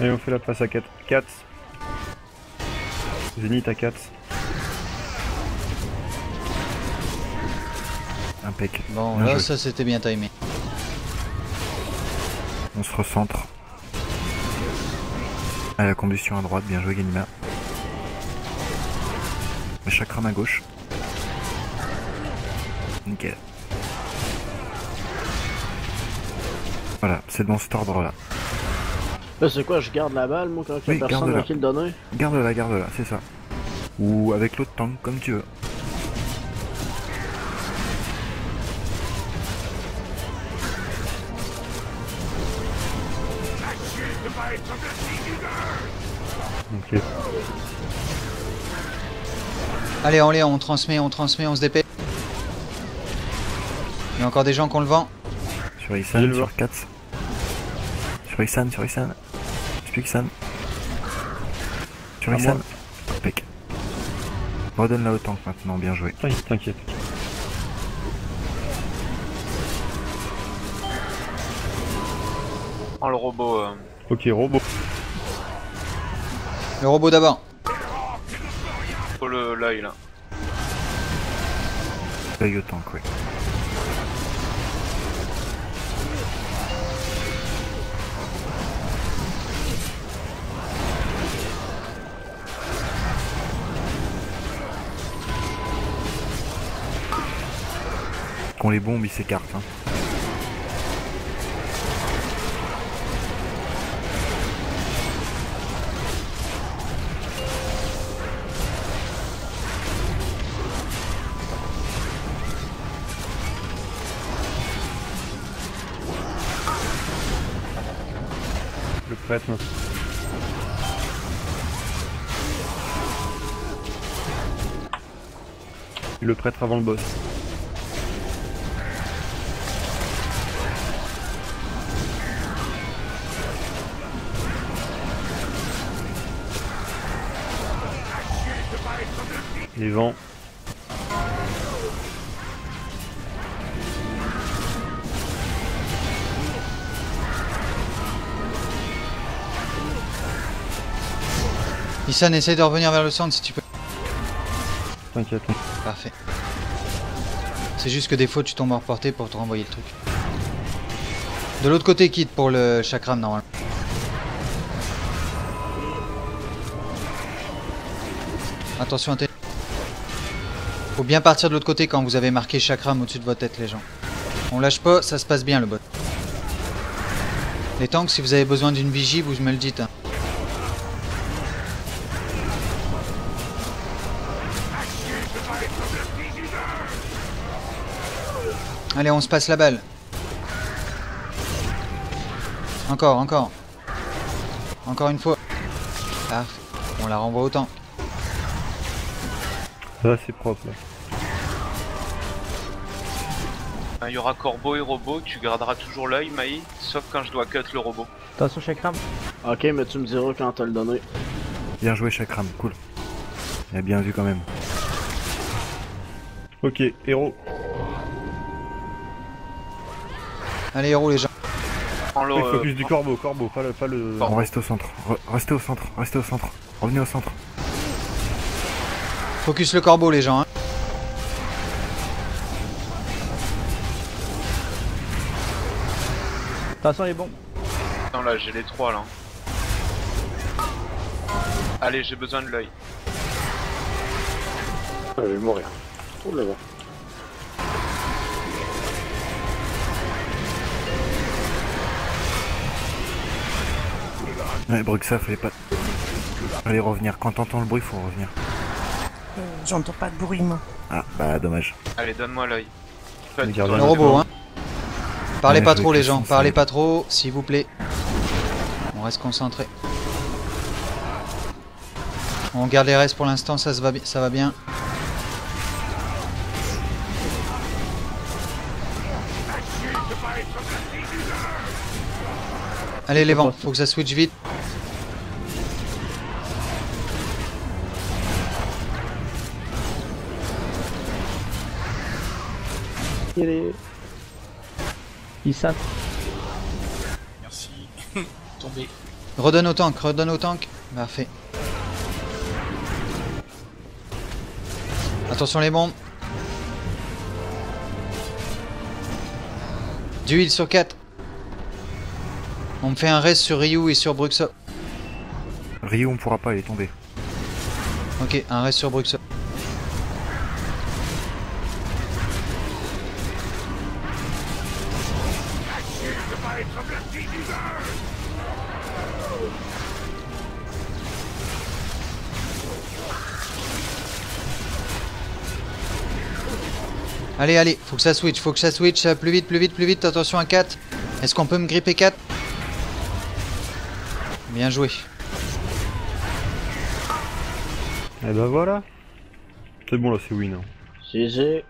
Allez, on fait la passe à 4. 4. Zénith à 4. Impec. Bon, Bien là joué. ça c'était bien timé. On se recentre. À la combustion à droite, bien joué Ganima. Le chakram à gauche. Nickel. Voilà, c'est dans cet ordre là. Là, c'est quoi, je garde la balle, moi, quand il y a personne garde-la. à qui le donner? Garde-la, c'est ça. Ou avec l'autre tank, comme tu veux. Ok. Allez, on transmet, on se dépêche. Il y a encore des gens qui ont le vent. Sur Isan, sur 4. Sur Isan. Explique Isan. Sur À Isan. moi. Impec. Redonne la au tank maintenant, bien joué. Oui, t'inquiète. Prends le robot. Ok, robot. Le robot d'abord. Faut l'œil là. L'œil au tank, oui. Quand les bombes ils s'écartent. Hein. Prêtre. Et le prêtre avant le boss. Les vents. Issan, essaye de revenir vers le centre si tu peux. T'inquiète. Parfait. C'est juste que des fois tu tombes hors portée pour te renvoyer le truc. De l'autre côté, quitte pour le chakram normalement. Attention à tes... Faut bien partir de l'autre côté quand vous avez marqué chakram au-dessus de votre tête les gens. On lâche pas, ça se passe bien le bot. Les tanks, si vous avez besoin d'une vigie, vous me le dites. Hein. Allez, on se passe la balle. Encore, encore. Encore une fois. Ah, on la renvoie au tank. Là, c'est propre là. Il y aura corbeau et robot, tu garderas toujours l'œil, Maï, sauf quand je dois cut le robot. Attention, chakram. Ok, mais tu me diras quand t'as le donné. Bien joué, chakram, cool. Il a bien vu quand même. Ok, héros. Allez, héros les gens. Le focus du corbeau, pas le... On reste au centre, restez au centre, restez au centre. Revenez au centre. Focus le corbeau les gens. Hein. Attention les bombes. Non là, j'ai les trois là. Allez, j'ai besoin de l'œil. Je vais mourir. Oh là là. Ouais, Bruxa, fallait pas... Allez, revenir. Quand t'entends le bruit, faut revenir. J'entends pas de bruit, moi. Ah, bah dommage. Allez, donne-moi l'œil. Le robot, hein. Parlez Ouais, pas je trop vais les gens, foncer. parlez pas trop, s'il vous plaît. On reste concentré. On garde les restes pour l'instant, ça va bien. Allez les vents, faut que ça switch vite. Il sape. Merci. Tombé. Redonne au tank, redonne au tank. Parfait. Attention les bombes. Du heal sur 4. On me fait un rest sur Ryu et sur Bruxa. Ryu, on pourra pas, il est tombé. Ok, un reste sur Bruxa. Allez, allez, faut que ça switch, plus vite, attention à 4. Est-ce qu'on peut me gripper 4? Bien joué. Et bah voilà. C'est bon là, c'est win. Hein. GG.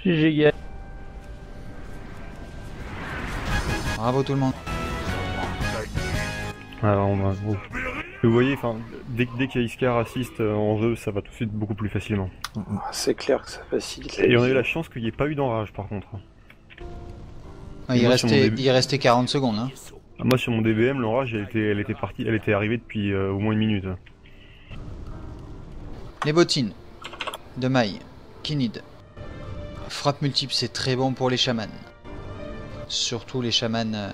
GG, gars. Bravo tout le monde. Alors, vous voyez, enfin, dès qu'il y a Iskar assist en jeu, ça va tout de suite beaucoup plus facilement. C'est clair que ça facilite. Et on a eu la chance qu'il n'y ait pas eu d'enrage par contre. Ouais, il restait 40 secondes. Hein. Moi sur mon DBM, l'enrage elle était arrivée depuis au moins une minute. Les bottines de maille, Kinid. Frappe multiple, c'est très bon pour les chamans. Surtout les chamans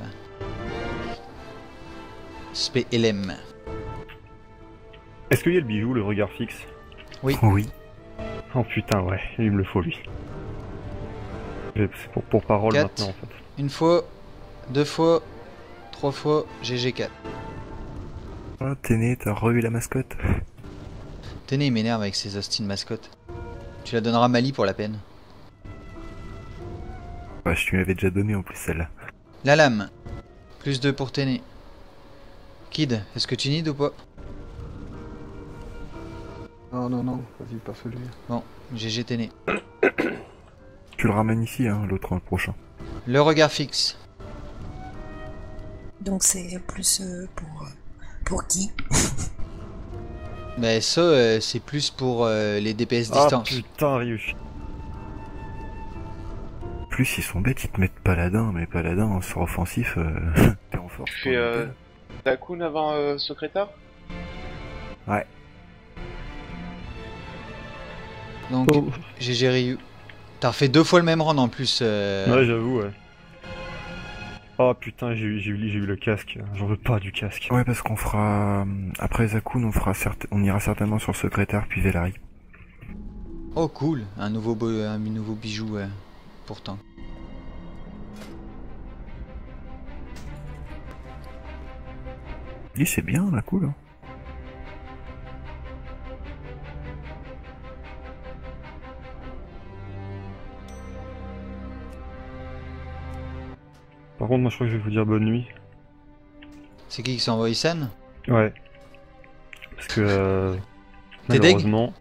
spé LM. Est-ce qu'il y a le bijou, le regard fixe? Oui. Oui. Oh putain, ouais, il me le faut lui. C'est pour parole 4, maintenant en fait. Une fois, 2 fois, 3 fois, GG4. Oh, Téné, t'as revu la mascotte? Téné, il m'énerve avec ses hostines mascottes. Tu la donneras à Mali pour la peine. Ouais, je te l'avais déjà donné en plus celle-là. La lame. Plus 2 pour Téné. Kid, est-ce que tu nides ou pas? Non, non, non, vas-y, pas celui. Bon, GG Téné. Tu le ramènes ici, hein, l'autre prochain. Le regard fixe. Donc c'est plus pour qui? Mais ça, c'est plus pour les DPS distance. Ah putain, Ryushi. Plus ils sont bêtes, ils te mettent paladin, mais paladin en sort offensif, t'es en force. Tu fais Dakun avant secrétaire? Ouais. Donc, GG Ryu. T'as refait 2 fois le même round en plus. Ouais, j'avoue, ouais. Oh putain, j'ai eu le casque. J'en veux pas du casque. Ouais, parce qu'on fera... Après Zakun, on ira certainement sur secrétaire, puis Velari. Oh cool, un nouveau bijou pourtant. Dis, c'est bien, là, cool. Hein. Par contre, moi je crois que je vais vous dire bonne nuit. C'est qui s'envoie Isen? Ouais. Parce que T'es deg? malheureusement...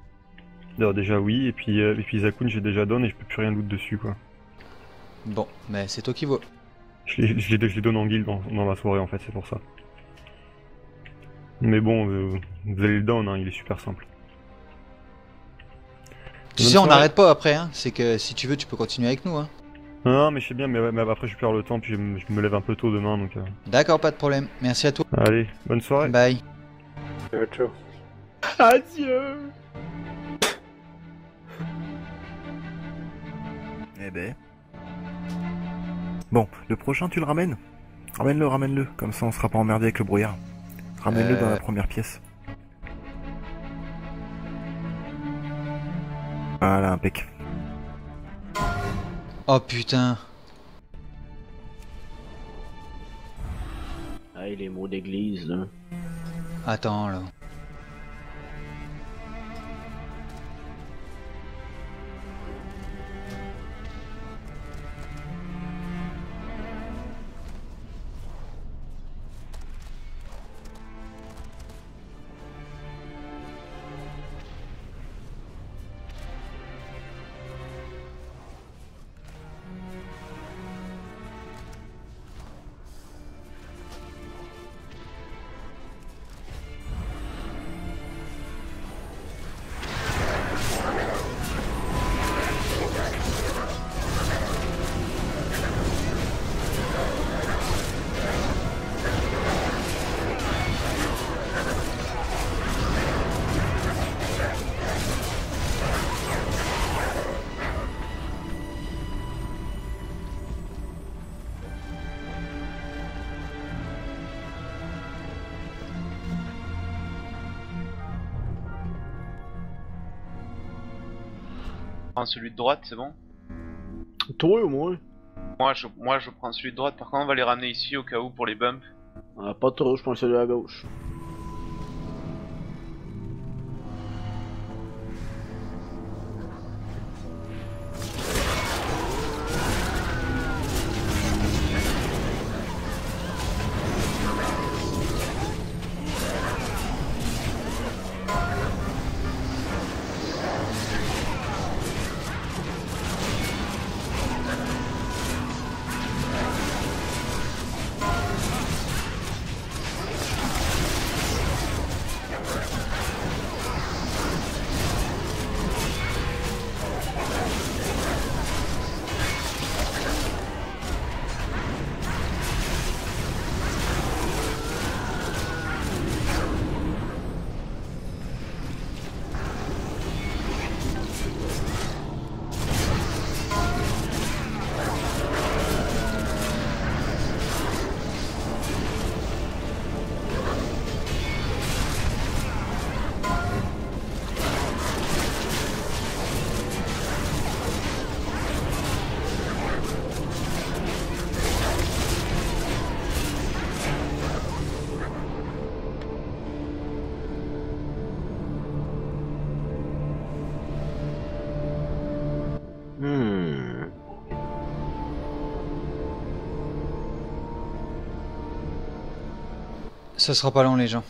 Alors, déjà oui, et puis Zakun j'ai déjà donné et je peux plus rien loot dessus quoi. Bon, mais c'est toi qui vois. Je les donne en guild dans la soirée en fait, c'est pour ça. Mais bon, vous allez le down, hein, il est super simple. Tu sais, on n'arrête pas après, hein. C'est que si tu veux, tu peux continuer avec nous, hein. Non, mais je sais bien, mais après je perds le temps, puis je me lève un peu tôt demain, donc... D'accord, pas de problème. Merci à toi. Allez, bonne soirée. Bye. Ciao, ciao. Adieu. Eh ben... Bon, le prochain, tu le ramènes? Ramène-le, comme ça on sera pas emmerdé avec le brouillard. Ramène-le dans la première pièce. Voilà, impec. Oh putain. Ah, les mots d'église, là. Attends, là. Prends celui de droite, c'est bon? Toi ou moi? Moi je prends celui de droite, par contre on va les ramener ici au cas où pour les bumps. Ah, pas trop, je prends celui à gauche. Ce sera pas long les gens.